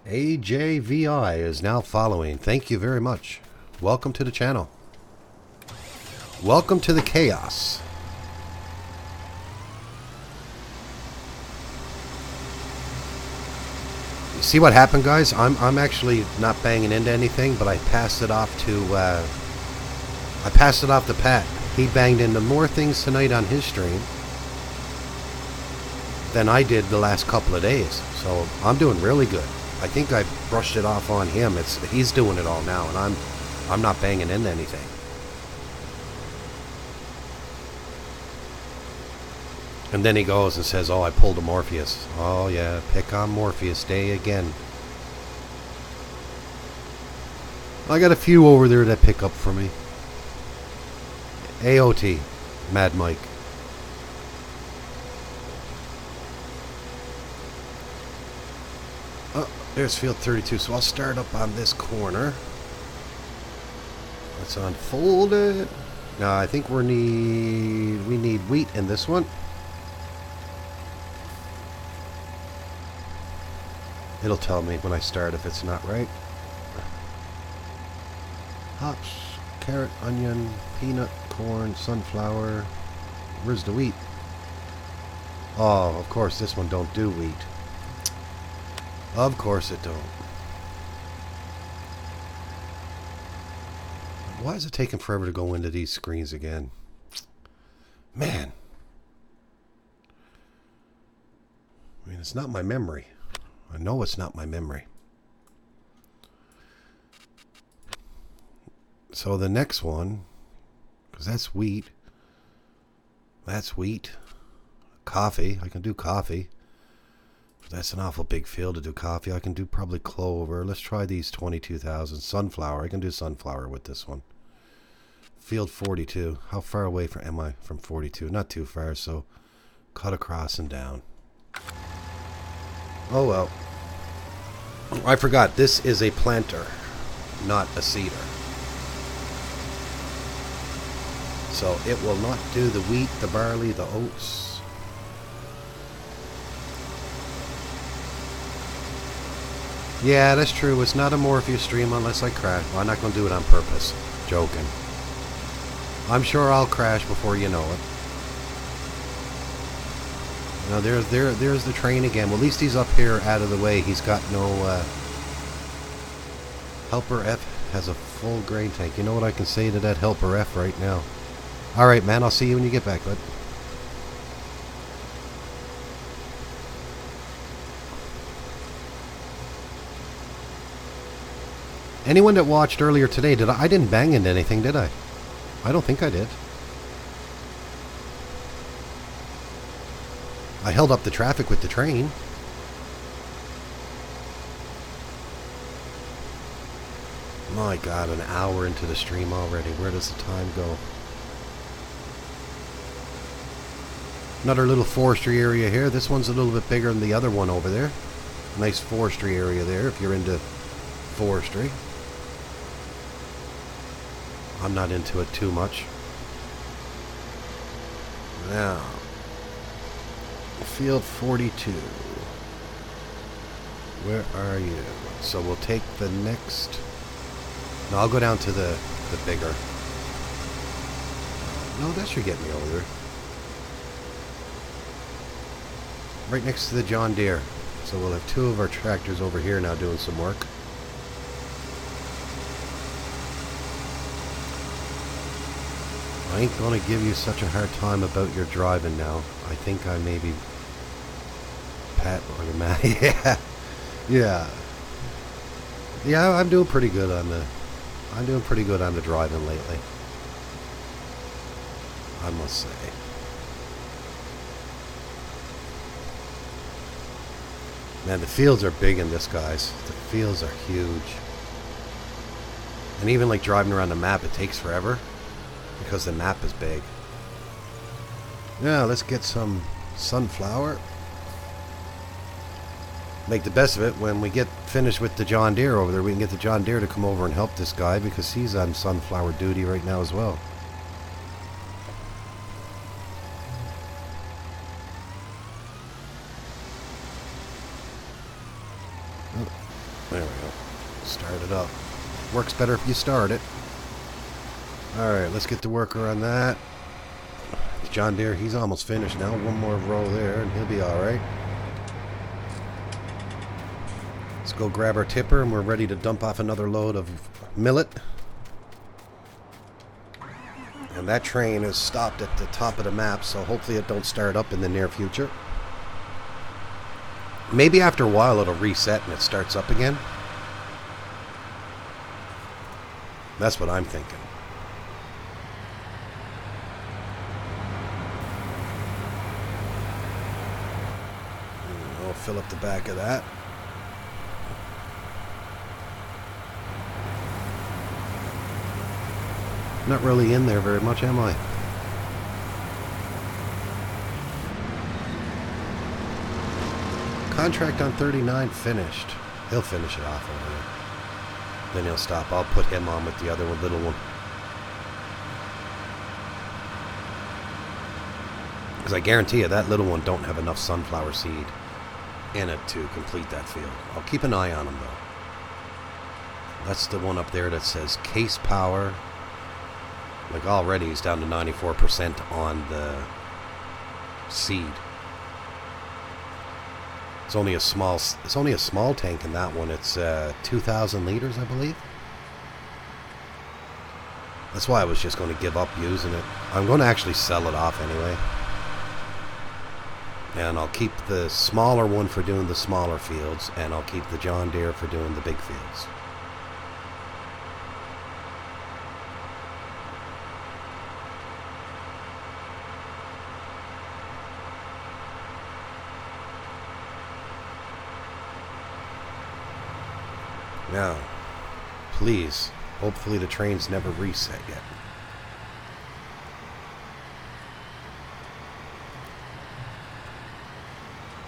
AJVI is now following. Thank you very much. Welcome to the channel. Welcome to the chaos. You see what happened, guys? I'm actually not banging into anything, but I passed it off to Pat. He banged into more things tonight on his stream than I did the last couple of days. So I'm doing really good. I think I brushed it off on him. He's doing it all now, and I'm not banging into anything. And then he goes and says, "Oh, I pulled a Morpheus." Oh yeah, pick on Morpheus Day again. I got a few over there that pick up for me. AOT, Mad Mike. Oh, there's field 32, so I'll start up on this corner. Let's unfold it. Now I think we need wheat in this one. It'll tell me when I start if it's not right. Hops, carrot, onion, peanut, corn, sunflower. Where's the wheat? Oh, of course this one don't do wheat. Of course it don't. Why is it taking forever to go into these screens again? Man. I mean, it's not my memory. I know it's not my memory. So the next one, because that's wheat. That's wheat. Coffee. I can do coffee. That's an awful big field to do coffee. I can do probably clover. Let's try these 22,000. Sunflower. I can do sunflower with this one. Field 42. How far away am I from 42? Not too far, so cut across and down. Oh well. I forgot, this is a planter, not a seeder. So it will not do the wheat, the barley, the oats. Yeah, that's true. It's not a Morpheus stream unless I crash. Well, I'm not going to do it on purpose. Joking. I'm sure I'll crash before you know it. Now there's the train again. Well, at least he's up here out of the way. He's got no Helper F has a full grain tank. You know what I can say to that Helper F right now? Alright, man, I'll see you when you get back, bud. Anyone that watched earlier today, I didn't bang into anything, did I? I don't think I did. I held up the traffic with the train. My God, an hour into the stream already. Where does the time go? Another little forestry area here. This one's a little bit bigger than the other one over there. Nice forestry area there if you're into forestry. I'm not into it too much. Now, field 42. Where are you? So we'll take the next... No, I'll go down to the bigger. No, that should get me over there. Right next to the John Deere. So we'll have two of our tractors over here now doing some work. I ain't gonna give you such a hard time about your driving now. I think I maybe... Pat or Matt. Yeah. Yeah. Yeah, I'm doing pretty good on the driving lately, I must say. Man, the fields are big in this, guys. The fields are huge. And even like driving around the map, it takes forever because the map is big. Now, let's get some sunflower. Make the best of it. When we get finished with the John Deere over there, we can get the John Deere to come over and help this guy because he's on sunflower duty right now as well. Oh, there we go. Start it up. Works better if you start it. Alright, let's get the worker on that. John Deere, he's almost finished now. One more row there and he'll be alright. Let's go grab our tipper and we're ready to dump off another load of millet. And that train is stopped at the top of the map, so hopefully it don't start up in the near future. Maybe after a while it'll reset and it starts up again. That's what I'm thinking. I'll fill up the back of that. Not really in there very much, am I? Contract on 39 finished. He'll finish it off over there. Then he'll stop. I'll put him on with the other one, little one. Because I guarantee you that little one don't have enough sunflower seed in it to complete that field. I'll keep an eye on him though. That's the one up there that says case power. Like already he's down to 94% on the seed. It's only a small tank in that one. It's 2,000 liters, I believe. That's why I was just going to give up using it. I'm going to actually sell it off anyway. And I'll keep the smaller one for doing the smaller fields, and I'll keep the John Deere for doing the big fields. Now, please, hopefully the train's never reset yet.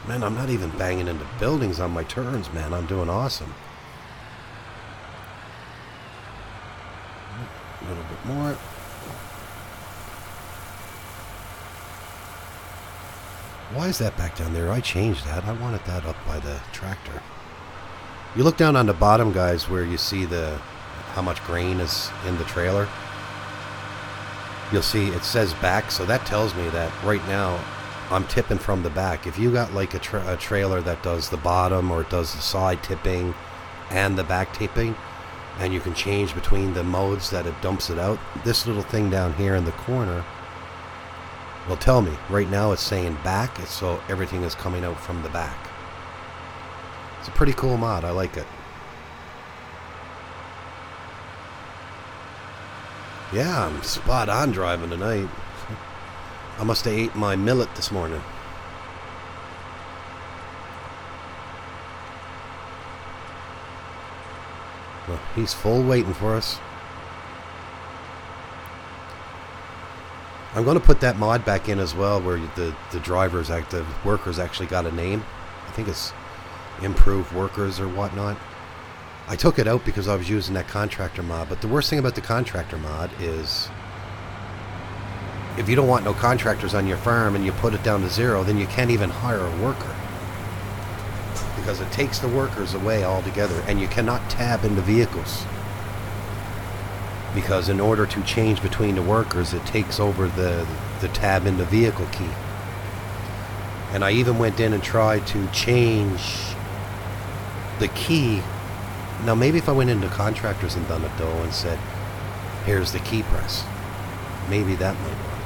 Man, I'm not even banging into buildings on my turns, man. I'm doing awesome. A little bit more. Why is that back down there? I changed that. I wanted that up by the tractor. You look down on the bottom, guys, where you see how much grain is in the trailer. You'll see it says back, so that tells me that right now I'm tipping from the back. If you got like a trailer that does the bottom or it does the side tipping and the back tipping, and you can change between the modes that it dumps it out, this little thing down here in the corner will tell me. Right now it's saying back, so everything is coming out from the back. It's a pretty cool mod. I like it. Yeah, I'm spot on driving tonight. I must have ate my millet this morning. Well, he's full waiting for us. I'm going to put that mod back in as well where the workers actually got a name. I think it's improved workers or whatnot. I took it out because I was using that contractor mod, but the worst thing about the contractor mod is if you don't want no contractors on your farm and you put it down to 0, then you can't even hire a worker because it takes the workers away altogether, and you cannot tab into vehicles because in order to change between the workers it takes over the tab into vehicle key. And I even went in and tried to change the key. Now maybe if I went into contractors and done it though and said here's the key press, maybe that might work.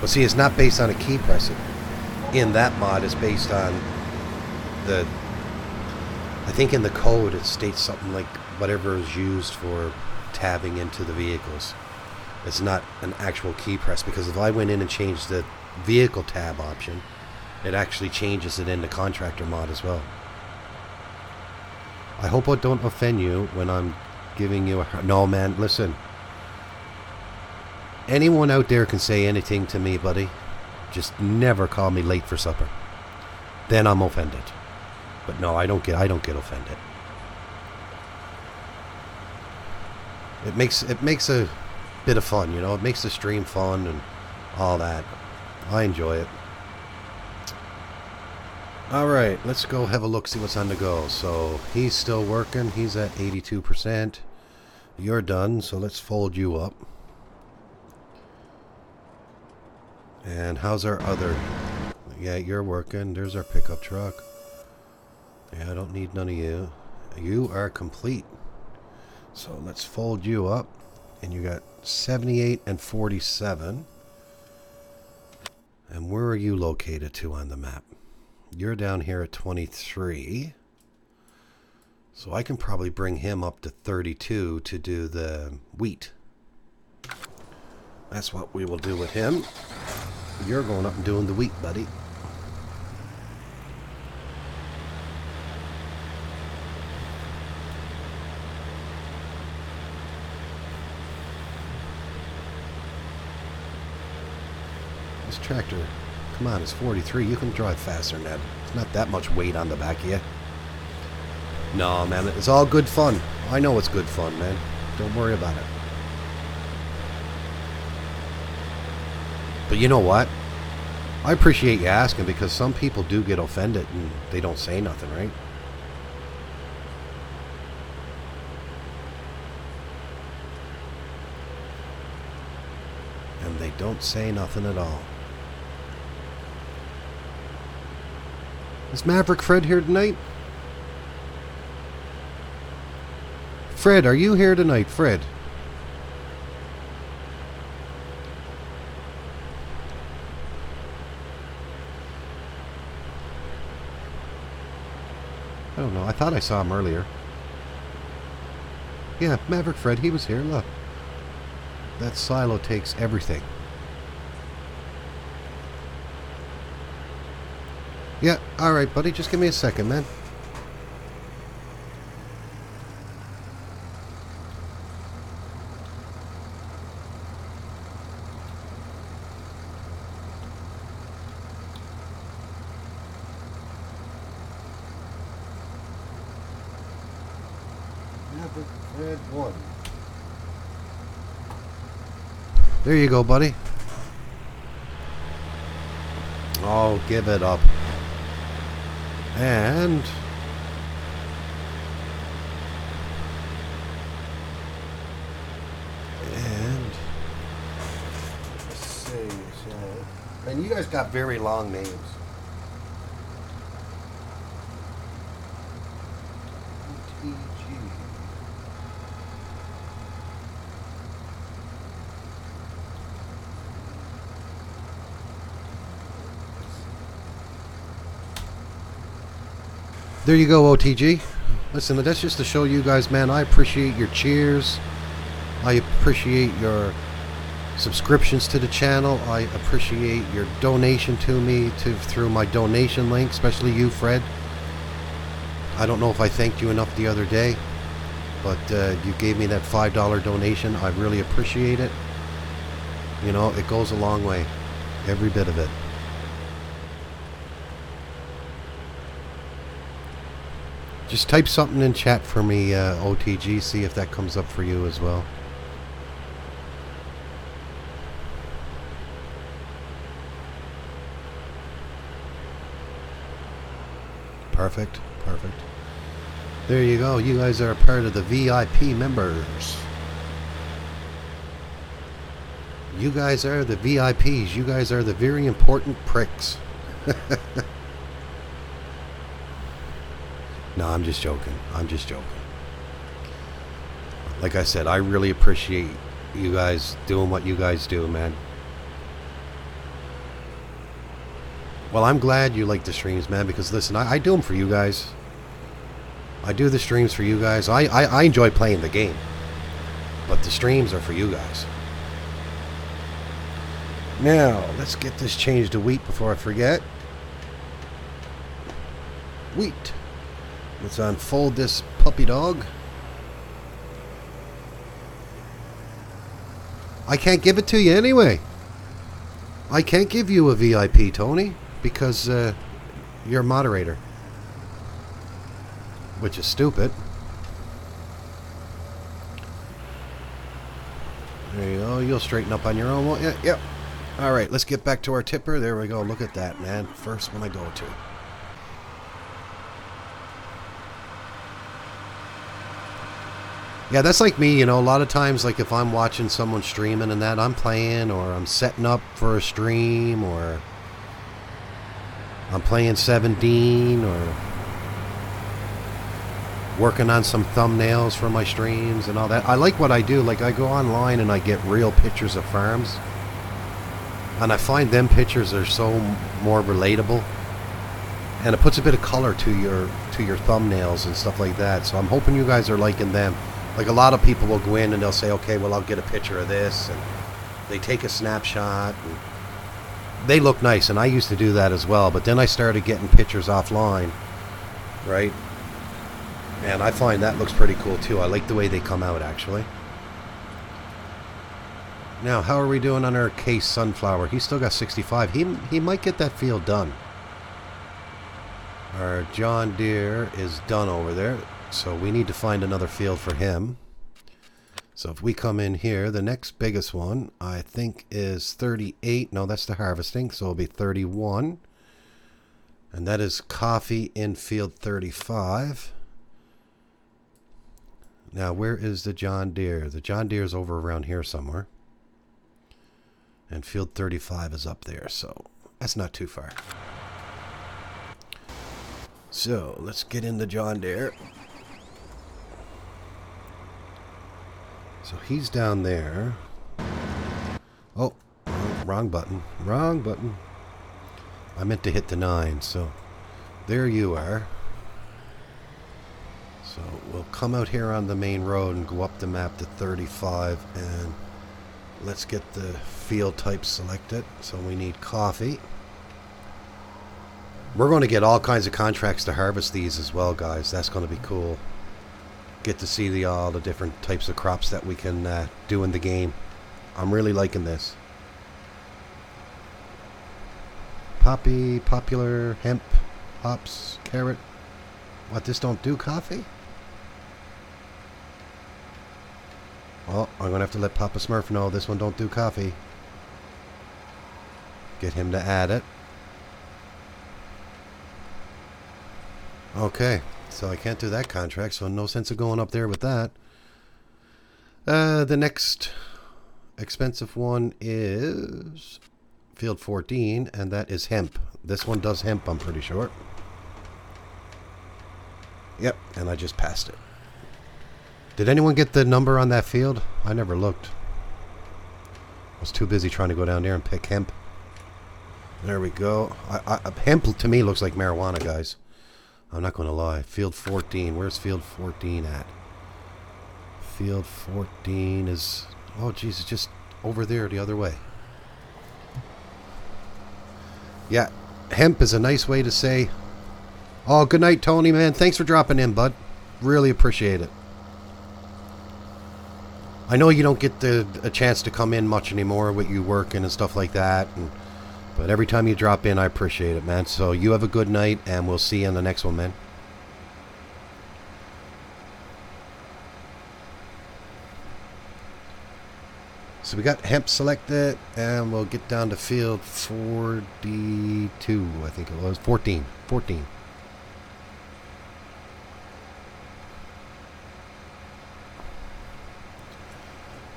But see, it's not based on a key press. In that mod is based on I think in the code it states something like whatever is used for tabbing into the vehicles. It's not an actual key press, because if I went in and changed the vehicle tab option, it actually changes it in the contractor mod as well. I hope I don't offend you when I'm giving you a... No, man, listen. Anyone out there can say anything to me, buddy. Just never call me late for supper. Then I'm offended. But no, I don't get offended. It makes a bit of fun, you know. It makes the stream fun and all that. I enjoy it. Alright, let's go have a look, see what's on the go. So, he's still working. He's at 82%. You're done, so let's fold you up. And how's our other... Yeah, you're working. There's our pickup truck. Yeah, I don't need none of you. You are complete. So, let's fold you up. And you got 78 and 47. And where are you located to on the map? You're down here at 23. So I can probably bring him up to 32 to do the wheat. That's what we will do with him. You're going up and doing the wheat, buddy. This tractor, come on, it's 43. You can drive faster than that. It's not that much weight on the back of you. No, man, it's all good fun. I know it's good fun, man. Don't worry about it. But you know what? I appreciate you asking, because some people do get offended and they don't say nothing, right? And they don't say nothing at all. Is Maverick Fred here tonight? Fred, are you here tonight, Fred? I don't know. I thought I saw him earlier. Yeah, Maverick Fred, he was here. Look. That silo takes everything. Yeah, alright, buddy. Just give me a second, man. Red one. There you go, buddy. Oh, give it up. And let's see. So, and you guys got very long names. There you go, OTG. Listen, that's just to show you guys, man, I appreciate your cheers. I appreciate your subscriptions to the channel. I appreciate your donation to me through my donation link, especially you, Fred. I don't know if I thanked you enough the other day, but you gave me that $5 donation. I really appreciate it. You know, it goes a long way. Every bit of it. Just type something in chat for me, OTG, see if that comes up for you as well. Perfect, perfect. There you go. You guys are a part of the VIP members. You guys are the VIPs. You guys are the very important pricks. No, I'm just joking. I'm just joking. Like I said, I really appreciate you guys doing what you guys do, man. Well, I'm glad you like the streams, man, because listen, I do them for you guys. I do the streams for you guys. I enjoy playing the game, but the streams are for you guys. Now, let's get this changed to wheat before I forget. Wheat. Let's unfold this puppy dog. I can't give it to you anyway. I can't give you a VIP, Tony, because you're a moderator. Which is stupid. There you go. You'll straighten up on your own, won't you? Yep. All right, let's get back to our tipper. There we go. Look at that, man. First one I go to. Yeah, that's like me, you know, a lot of times, like if I'm watching someone streaming and that, I'm playing, or I'm setting up for a stream, or I'm playing 17, or working on some thumbnails for my streams and all that. I like what I do. Like, I go online and I get real pictures of farms, and I find them pictures are so more relatable, and it puts a bit of color to your thumbnails and stuff like that. So I'm hoping you guys are liking them. Like, a lot of people will go in and they'll say, okay, well, I'll get a picture of this, and they take a snapshot, and they look nice, and I used to do that as well. But then I started getting pictures offline, right? And I find that looks pretty cool too. I like the way they come out, actually. Now, how are we doing on our Case Sunflower? He's still got 65. He might get that field done. Our John Deere is done over there, so we need to find another field for him. So if we come in here, the next biggest one, I think, is 38. No, that's the harvesting, so it'll be 31. And that is coffee in field 35. Now, where is the John Deere? The John Deere is over around here somewhere. And field 35 is up there, so that's not too far. So, let's get into John Deere. So, he's down there. Oh, wrong button. Wrong button. I meant to hit the 9, so there you are. So, we'll come out here on the main road and go up the map to 35, and let's get the field type selected. So we need coffee. We're going to get all kinds of contracts to harvest these as well, guys. That's going to be cool. Get to see all the different types of crops that we can do in the game. I'm really liking this. Poppy, popular, hemp, hops, carrot. What, this don't do coffee? Well, I'm going to have to let Papa Smurf know this one don't do coffee. Get him to add it. Okay, so I can't do that contract, so no sense of going up there with that. The next expensive one is field 14, and that is hemp. This one does hemp, I'm pretty sure. Yep, and I just passed it. Did anyone get the number on that field? I never looked. I was too busy trying to go down there and pick hemp. There we go. Hemp to me looks like marijuana, guys. I'm not going to lie. Field 14. Where's field 14 at? Field 14 is... Oh, geez, it's just over there the other way. Yeah, hemp is a nice way to say... Oh, good night, Tony, man. Thanks for dropping in, bud. Really appreciate it. I know you don't get a chance to come in much anymore with you working and stuff like that, but every time you drop in, I appreciate it, man. So you have a good night, and we'll see you in the next one, man. So we got hemp selected, and we'll get down to field 42, I think it was. 14.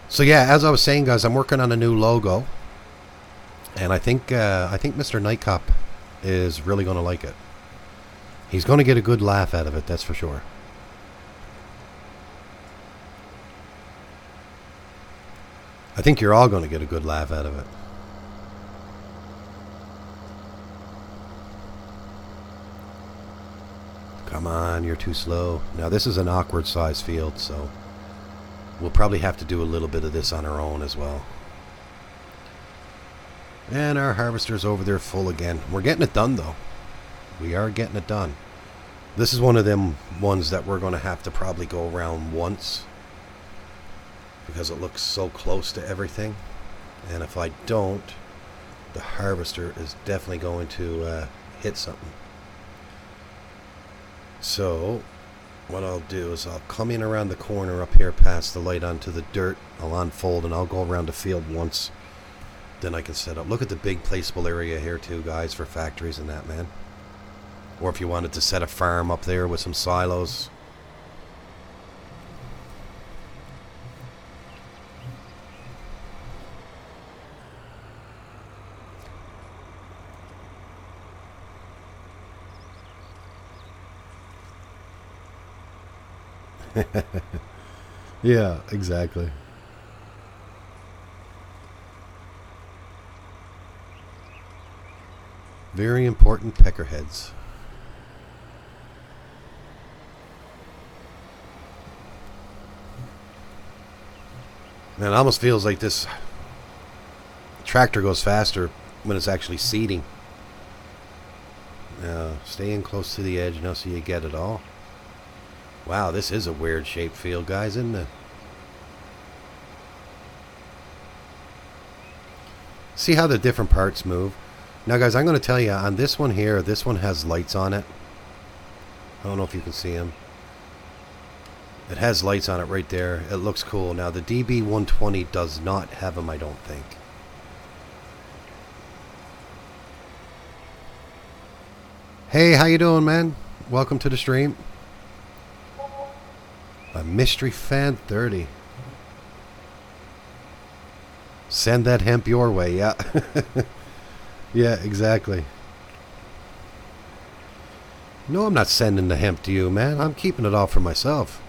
So yeah, as I was saying, guys, I'm working on a new logo, and I think Mr. Nightcop is really going to like it. He's going to get a good laugh out of it, that's for sure. I think you're all going to get a good laugh out of it. Come on, you're too slow. Now this is an awkward size field, so we'll probably have to do a little bit of this on our own as well. And our harvester's over there full again. We're getting it done though. We are getting it done. This is one of them ones that we're going to have to probably go around once, because it looks so close to everything. And if I don't, the harvester is definitely going to hit something. So what I'll do is I'll come in around the corner up here past the light onto the dirt. I'll unfold and I'll go around the field once. Then I can set up. Look at the big placeable area here too, guys, for factories and that, man. Or if you wanted to set a farm up there with some silos. Yeah, exactly. Very important peckerheads. Man, it almost feels like this tractor goes faster when it's actually seeding. Now, stay in close to the edge now so you get it all. Wow, this is a weird shaped field, guys, isn't it? See how the different parts move? Now, guys, I'm going to tell you, on this one here, this one has lights on it. I don't know if you can see them. It has lights on it right there. It looks cool. Now, the DB120 does not have them, I don't think. Hey, how you doing, man? Welcome to the stream. A mystery fan 30. Send that hemp your way, yeah. Yeah, exactly. No, I'm not sending the hemp to you, man. I'm keeping it all for myself.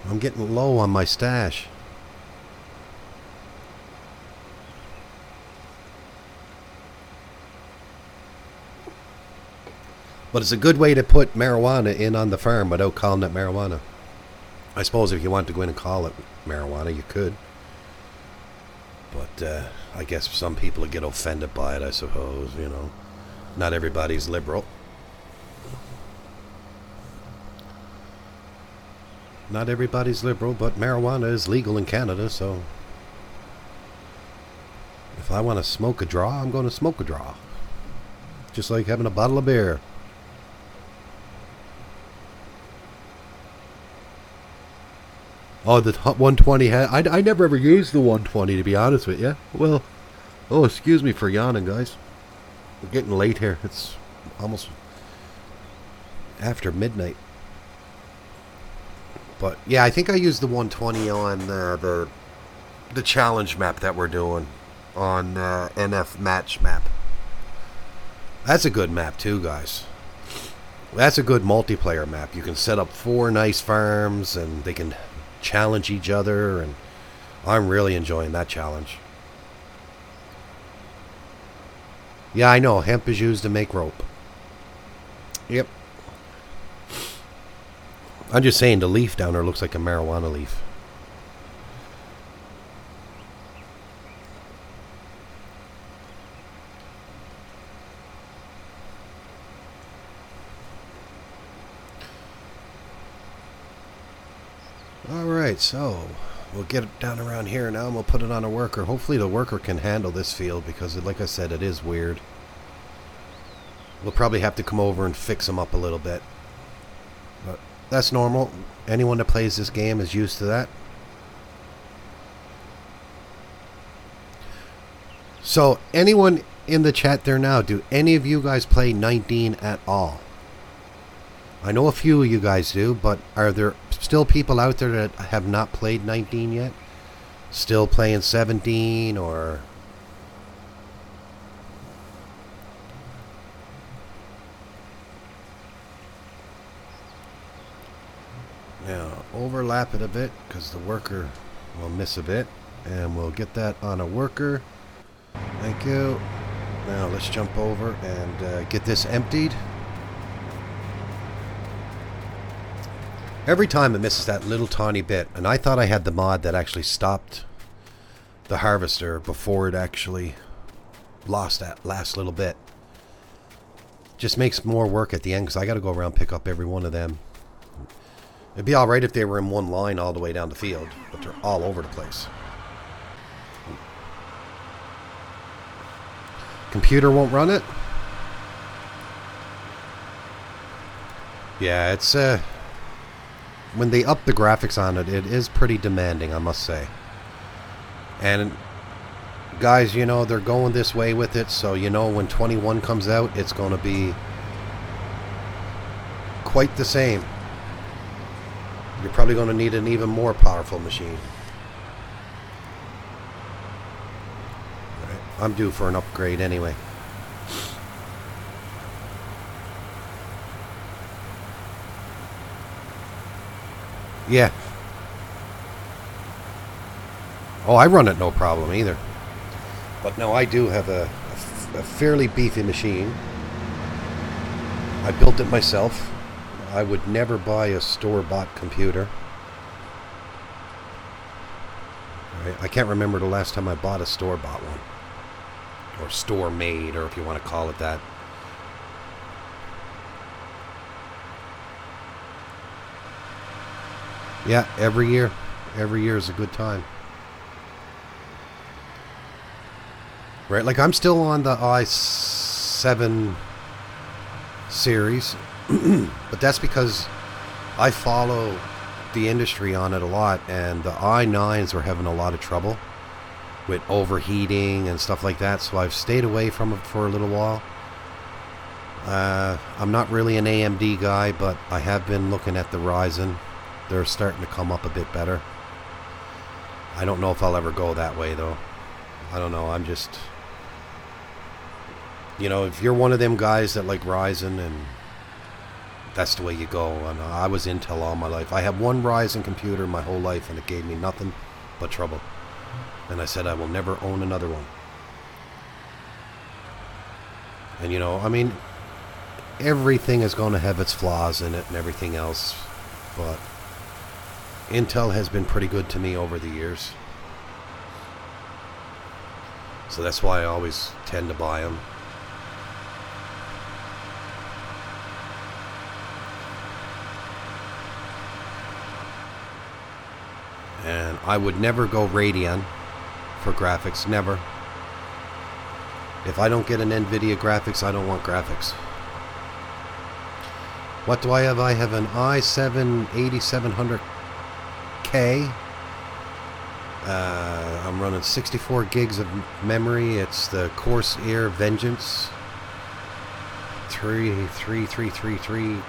I'm getting low on my stash. But it's a good way to put marijuana in on the farm without calling it marijuana. I suppose if you want to go in and call it marijuana, you could. But I guess some people would get offended by it, I suppose, you know. Not everybody's liberal. Not everybody's liberal, but marijuana is legal in Canada, so if I want to smoke a draw, I'm going to smoke a draw. Just like having a bottle of beer. Oh, the 120 I never ever used the 120, to be honest with you. Well, oh, excuse me for yawning, guys. We're getting late here. It's almost after midnight. But yeah, I think I used the 120 on the challenge map that we're doing on NF match map. That's a good map too, guys. That's a good multiplayer map. You can set up 4 nice farms and they can challenge each other, and I'm really enjoying that challenge. Yeah, I know. Hemp is used to make rope. Yep. I'm just saying the leaf down there looks like a marijuana leaf. Alright, so we'll get it down around here now and we'll put it on a worker. Hopefully the worker can handle this field because, like I said, it is weird. We'll probably have to come over and fix them up a little bit. But that's normal. Anyone that plays this game is used to that. So, anyone in the chat there now, do any of you guys play 19 at all? I know a few of you guys do, but are there still people out there that have not played 19 yet? Still playing 17 or... Now, overlap it a bit because the worker will miss a bit. And we'll get that on a worker. Thank you. Now let's jump over and get this emptied. Every time it misses that little tiny bit, and I thought I had the mod that actually stopped the harvester before it actually lost that last little bit. Just makes more work at the end because I got to go around and pick up every one of them. It'd be alright if they were in one line all the way down the field, but they're all over the place. Computer won't run it? Yeah, it's when they up the graphics on it, it is pretty demanding, I must say. And guys, you know, they're going this way with it, so you know when 21 comes out, it's going to be quite the same. You're probably going to need an even more powerful machine. Right. I'm due for an upgrade anyway. Yeah. Oh, I run it no problem either. But no, I do have a fairly beefy machine. I built it myself. I would never buy a store-bought computer. Right. I can't remember the last time I bought a store-bought one. Or store-made, or if you want to call it that. Yeah, every year. Every year is a good time. Right, like I'm still on the i7 series, but that's because I follow the industry on it a lot, and the i9s were having a lot of trouble with overheating and stuff like that, so I've stayed away from it for a little while. I'm not really an AMD guy, but I have been looking at the Ryzen. They're starting to come up a bit better. I don't know if I'll ever go that way, though. I don't know, I'm just... You know, if you're one of them guys that like Ryzen, and that's the way you go. And I was Intel all my life. I had one Ryzen computer my whole life, and it gave me nothing but trouble. And I said I will never own another one. And you know, I mean, everything is going to have its flaws in it and everything else, but Intel has been pretty good to me over the years. So that's why I always tend to buy them. And I would never go Radeon for graphics, never. If I don't get an NVIDIA graphics, I don't want graphics. What do I have? I have an i7 8700K. I'm running 64 gigs of memory. It's the Corsair Vengeance 3333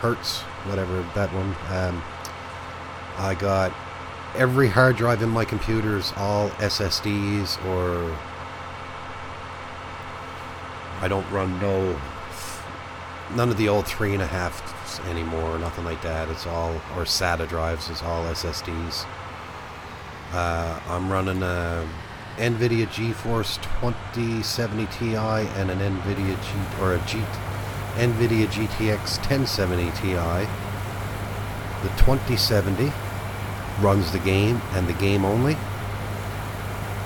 hertz, whatever that one. I got every hard drive in my computers, all SSDs, or I don't run none of the old 3.5s anymore, nothing like that. It's all, or SATA drives, it's all SSDs. I'm running a NVIDIA GeForce 2070 Ti and an NVIDIA GTX 1070 Ti. The 2070 runs the game and the game only,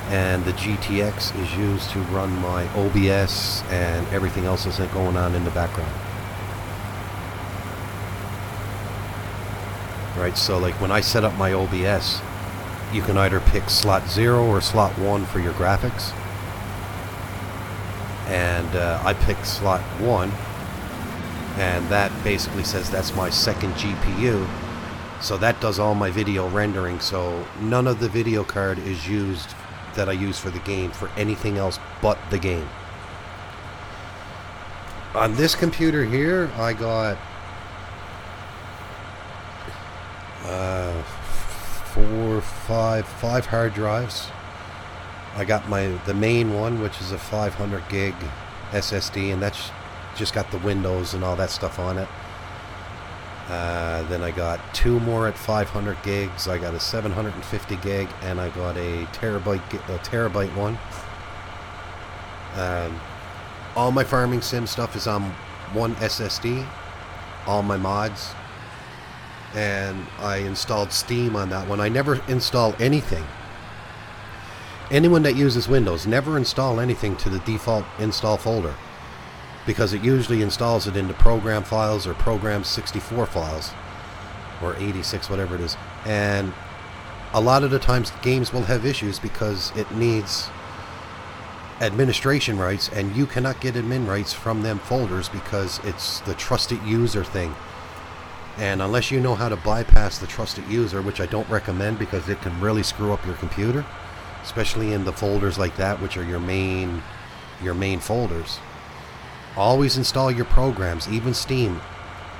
and the GTX is used to run my OBS and everything else that's going on in the background. Right, so like when I set up my OBS, you can either pick slot 0 or slot 1 for your graphics, and I picked slot 1, and that basically says that's my second GPU. So that does all my video rendering, so none of the video card is used that I use for the game for anything else but the game. On this computer here, I got five hard drives. I got the main one, which is a 500 gig SSD, and that's just got the Windows and all that stuff on it. Then I got 2 more at 500 gigs. I got a 750 gig, and I got a terabyte one. All my farming sim stuff is on one SSD, all my mods, and I installed Steam on that one. I never install anything. Anyone that uses Windows, never install anything to the default install folder, because it usually installs it into program files or program 64 files, or 86, whatever it is. And a lot of the times games will have issues because it needs administration rights, and you cannot get admin rights from them folders because it's the trusted user thing. And unless you know how to bypass the trusted user, which I don't recommend because it can really screw up your computer, especially in the folders like that, which are your main folders. Always install your programs, even Steam.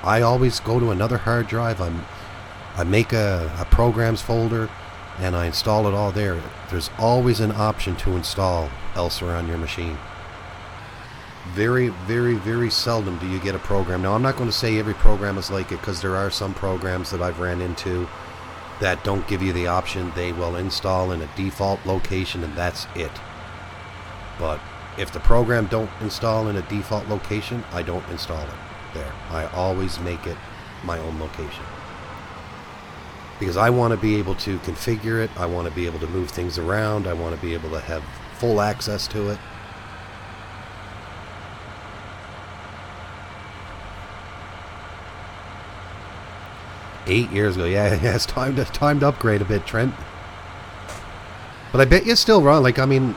I always go to another hard drive. I make a programs folder and I install it all there. There's always an option to install elsewhere on your machine. Very, very, very seldom do you get a program. Now, I'm not going to say every program is like it, because there are some programs that I've ran into that don't give you the option. They will install in a default location and that's it. But if the program don't install in a default location, I don't install it there. I always make it my own location, because I want to be able to configure it. I want to be able to move things around. I want to be able to have full access to it. Eight years ago, yeah, it's time to upgrade a bit, Trent. But I bet you still run. Like, I mean,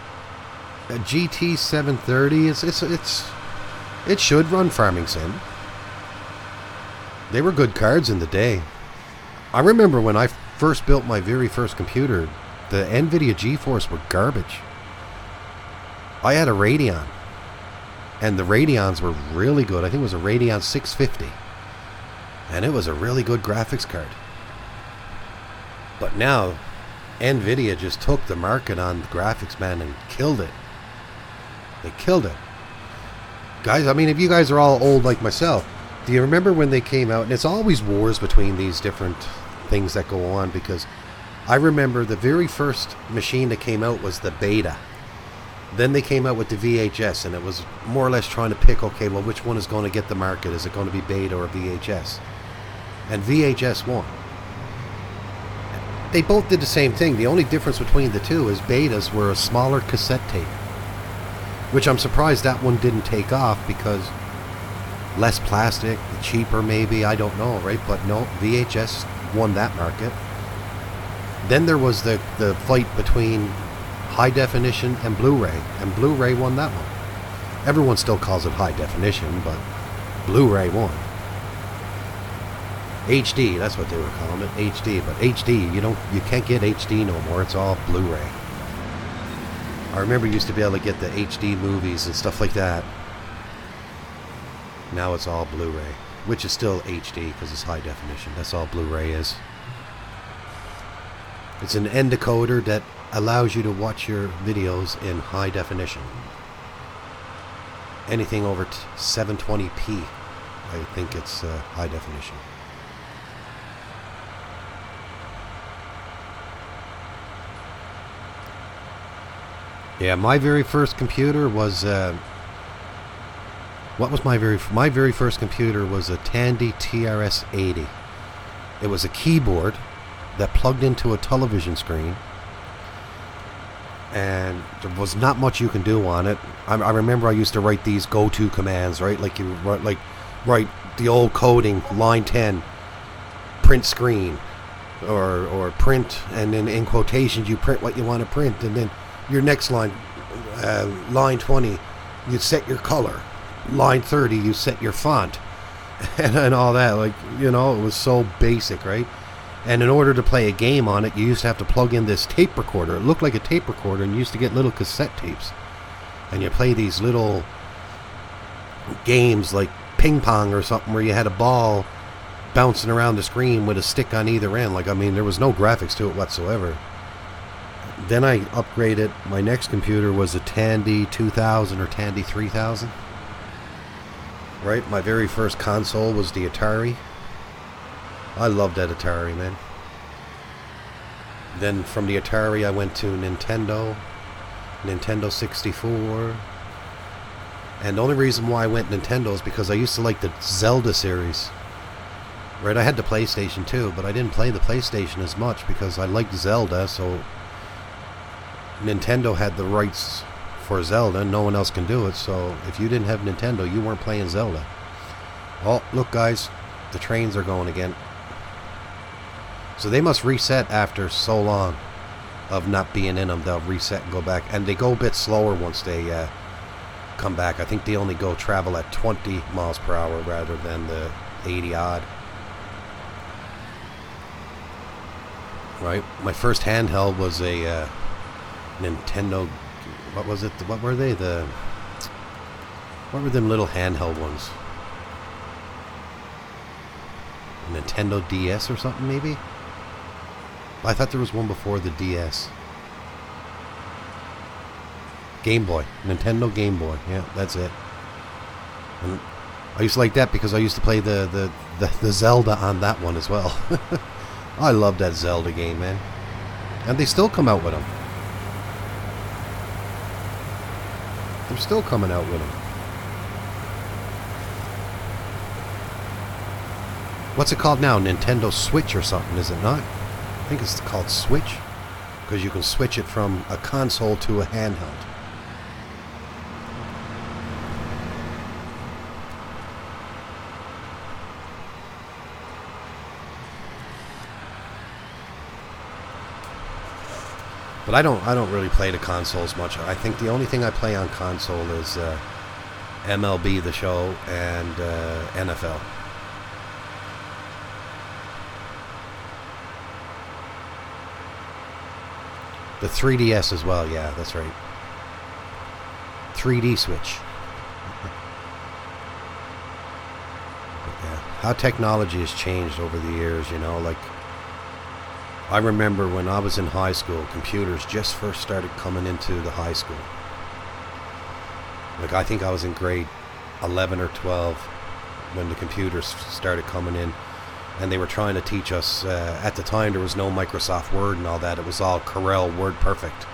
a GT 730, it should run Farming Sim. They were good cards in the day. I remember when I first built my very first computer, the NVIDIA GeForce were garbage. I had a Radeon, and the Radeons were really good. I think it was a Radeon 650. And it was a really good graphics card. But now, NVIDIA just took the market on the graphics, man, and killed it. They killed it. Guys, I mean, if you guys are all old like myself, do you remember when they came out? And it's always wars between these different things that go on, because I remember the very first machine that came out was the Beta. Then they came out with the VHS, and it was more or less trying to pick, okay, well, which one is going to get the market? Is it going to be Beta or VHS? And VHS won. They both did the same thing. The only difference between the two is Betas were a smaller cassette tape, which I'm surprised that one didn't take off, because less plastic, cheaper maybe, I don't know, right? But no, VHS won that market. Then there was the fight between high definition and Blu-ray, and Blu-ray won that one. Everyone still calls it high definition, but Blu-ray won. HD, that's what they were calling it, HD. But HD, you can't get HD no more. It's all Blu-ray. I remember you used to be able to get the HD movies and stuff like that. Now it's all Blu-ray, which is still HD because it's high definition. That's all Blu-ray is. It's an encoder that allows you to watch your videos in high definition. Anything over 720p, I think it's high definition. Yeah, my very first computer was what was my very first computer was a Tandy TRS-80. It was a keyboard that plugged into a television screen, and there was not much you can do on it. I remember I used to write these go-to commands, right? Like you write the old coding, line 10, print screen, or print, and then in quotations you print what you want to print, and then your next line, line 20, you set your color. Line 30, you set your font, and all that. Like, it was so basic, right? And in order to play a game on it, you used to have to plug in this tape recorder. It looked like a tape recorder, and you used to get little cassette tapes. And you play these little games like ping pong or something, where you had a ball bouncing around the screen with a stick on either end. Like, I mean, there was no graphics to it whatsoever. Then I upgraded. My next computer was a Tandy 2000 or Tandy 3000. Right? My very first console was the Atari. I loved that Atari, man. Then from the Atari I went to Nintendo 64, And the only reason why I went Nintendo is because I used to like the Zelda series. Right, I had the PlayStation too, but I didn't play the PlayStation as much because I liked Zelda, so Nintendo had the rights for Zelda, no one else can do it, so if you didn't have Nintendo, you weren't playing Zelda. Oh, look guys, the trains are going again. So they must reset after so long of not being in them. They'll reset and go back, and they go a bit slower once they come back. I think they only travel at 20 miles per hour rather than the 80 odd. Right, my first handheld was a Nintendo. What was it? What were they? What were them little handheld ones? Nintendo DS or something, maybe? I thought there was one before the DS. Game Boy. Nintendo Game Boy. Yeah, that's it. And I used to like that because I used to play the Zelda on that one as well. I love that Zelda game, man. And they still come out with them. They're still coming out with them. What's it called now? Nintendo Switch or something, is it not? I think it's called Switch. Because you can switch it from a console to a handheld. But I don't really play the consoles much. I think the only thing I play on console is MLB The Show and NFL. The 3DS as well, yeah, that's right. 3D Switch. Yeah. How technology has changed over the years, you know, like I remember when I was in high school, computers just first started coming into the high school. Like I think I was in grade 11 or 12 when the computers started coming in, and they were trying to teach us, at the time there was no Microsoft Word and all that, it was all Corel WordPerfect,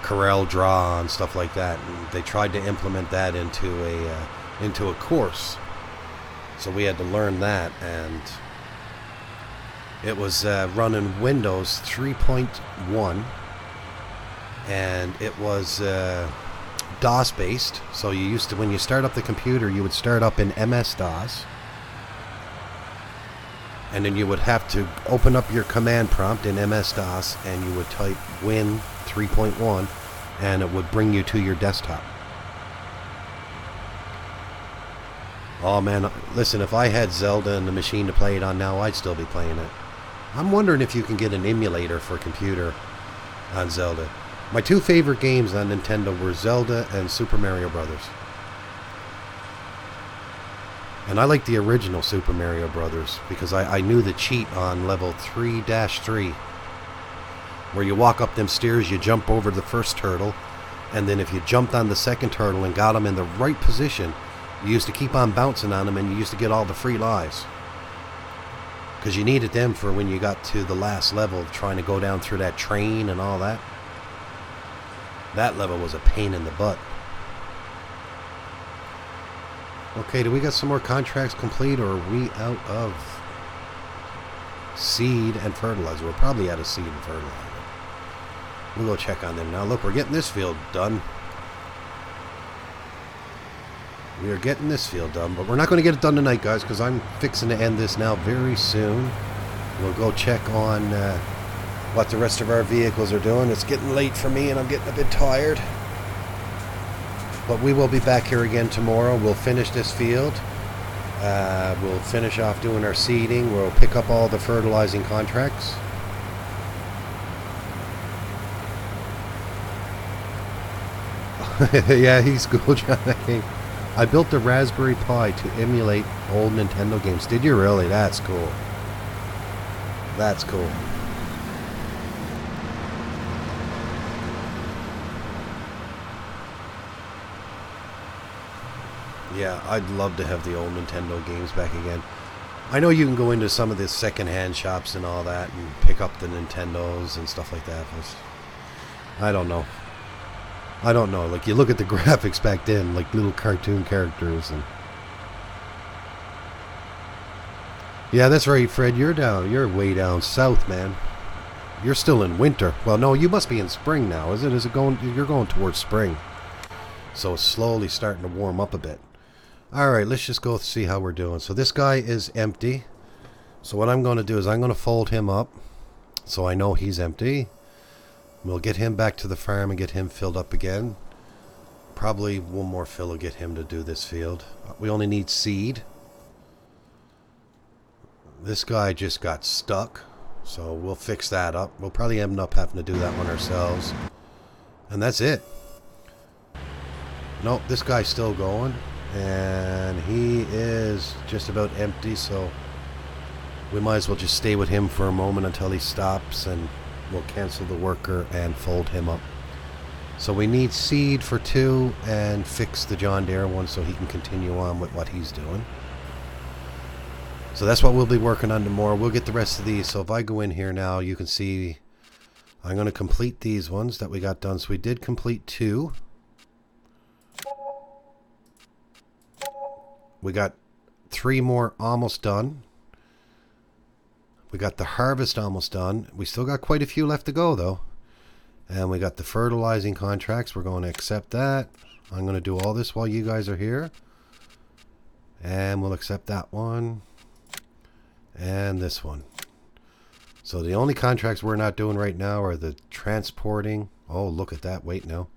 Corel Draw and stuff like that, and they tried to implement that into a course. So we had to learn that, and it was running Windows 3.1, and it was DOS based. So you used to, when you start up the computer, you would start up in MS-DOS, and then you would have to open up your command prompt in MS-DOS, and you would type Win 3.1, and it would bring you to your desktop. Oh man, listen, if I had Zelda and the machine to play it on now, I'd still be playing it. I'm wondering if you can get an emulator for a computer on Zelda. My two favorite games on Nintendo were Zelda and Super Mario Brothers. And I like the original Super Mario Brothers because I knew the cheat on level 3-3, where you walk up them stairs, you jump over the first turtle, and then if you jumped on the second turtle and got them in the right position, you used to keep on bouncing on them and you used to get all the free lives. Because you needed them for when you got to the last level, trying to go down through that train and all that. That level was a pain in the butt. Okay, do we got some more contracts complete, or are we out of seed and fertilizer? We're probably out of seed and fertilizer. We'll go check on them now. Look, we're getting this field done. We are getting this field done, but we're not going to get it done tonight, guys, because I'm fixing to end this now very soon. We'll go check on what the rest of our vehicles are doing. It's getting late for me, and I'm getting a bit tired. But we will be back here again tomorrow. We'll finish this field. We'll finish off doing our seeding. We'll pick up all the fertilizing contracts. Yeah, he's cool, John. I built the Raspberry Pi to emulate old Nintendo games. Did you really? That's cool. That's cool. Yeah, I'd love to have the old Nintendo games back again. I know you can go into some of the second-hand shops and all that and pick up the Nintendos and stuff like that. But I don't know. I don't know. Like, you look at the graphics back then, like little cartoon characters. And yeah, that's right, Fred. You're way down south, man. You're still in winter. Well, no, you must be in spring now, is it? Is it going? You're going towards spring. So it's slowly starting to warm up a bit. Alright, let's just go see how we're doing. So this guy is empty. So what I'm going to do is I'm going to fold him up so I know he's empty. We'll get him back to the farm and get him filled up again. Probably one more fill will get him to do this field. We only need seed. This guy just got stuck, so we'll fix that up. We'll probably end up having to do that one ourselves. And that's it. Nope, this guy's still going. And he is just about empty, so we might as well just stay with him for a moment until he stops, and we'll cancel the worker and fold him up. So we need seed for 2 and fix the John Deere one so he can continue on with what he's doing. So that's what we'll be working on tomorrow. We'll get the rest of these. So if I go in here now, you can see I'm going to complete these ones that we got done. So we did complete 2. We got 3 more almost done. We got the harvest almost done. We still got quite a few left to go, though. And we got the fertilizing contracts. We're going to accept that. I'm going to do all this while you guys are here. And we'll accept that one. And this one. So the only contracts we're not doing right now are the transporting. Oh, look at that. Wait, no.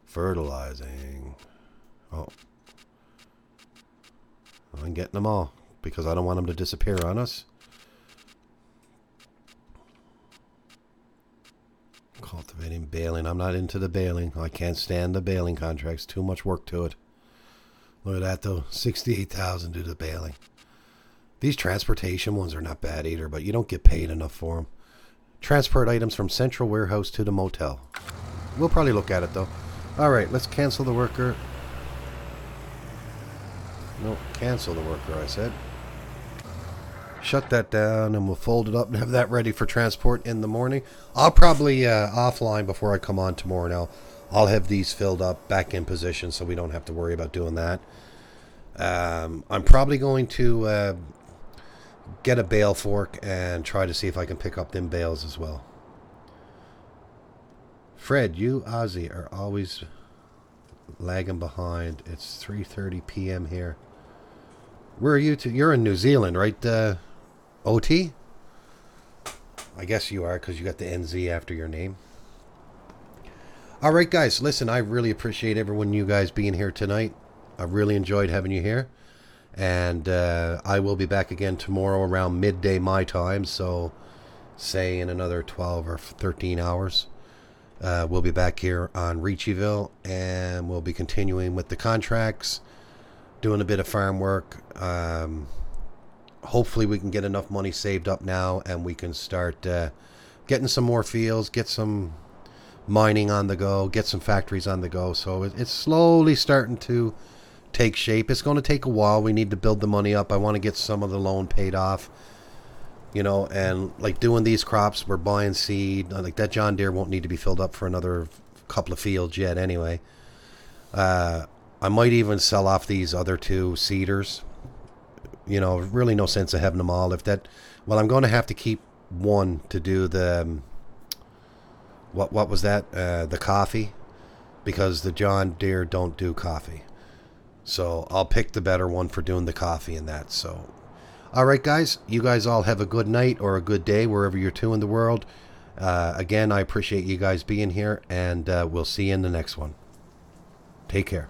Fertilizing. Oh. I'm getting them all because I don't want them to disappear on us. Cultivating, baling. I'm not into the baling. I can't stand the baling contracts. Too much work to it. Look at that though. 68,000 to the baling. These transportation ones are not bad either, but you don't get paid enough for them. Transport items from central warehouse to the motel. We'll probably look at it though. Alright, let's cancel the worker. No, cancel the worker, I said. Shut that down and we'll fold it up and have that ready for transport in the morning. I'll probably offline before I come on tomorrow now. I'll have these filled up back in position so we don't have to worry about doing that. I'm probably going to get a bale fork and try to see if I can pick up them bales as well. Fred, you Ozzy are always lagging behind. It's 3:30 p.m. here. Where are you to? You're in New Zealand, right? OT? I guess you are because you got the NZ after your name. Alright guys, listen, I really appreciate everyone you guys being here tonight. I really enjoyed having you here. And I will be back again tomorrow around midday my time. So say in another 12 or 13 hours. We'll be back here on Ricciville. And we'll be continuing with the contracts. Doing a bit of farm work. Hopefully we can get enough money saved up now. And we can start getting some more fields. Get some mining on the go. Get some factories on the go. So it's slowly starting to take shape. It's going to take a while. We need to build the money up. I want to get some of the loan paid off. You know, and like doing these crops, we're buying seed. Like that John Deere won't need to be filled up for another couple of fields yet anyway. I might even sell off these other 2 seeders. You know, really no sense of having them all. If that, well, I'm going to have to keep one to do the, what was that? The coffee, because the John Deere don't do coffee. So I'll pick the better one for doing the coffee and that. So, all right, guys, you guys all have a good night or a good day wherever you're to in the world. Again, I appreciate you guys being here, and we'll see you in the next one. Take care.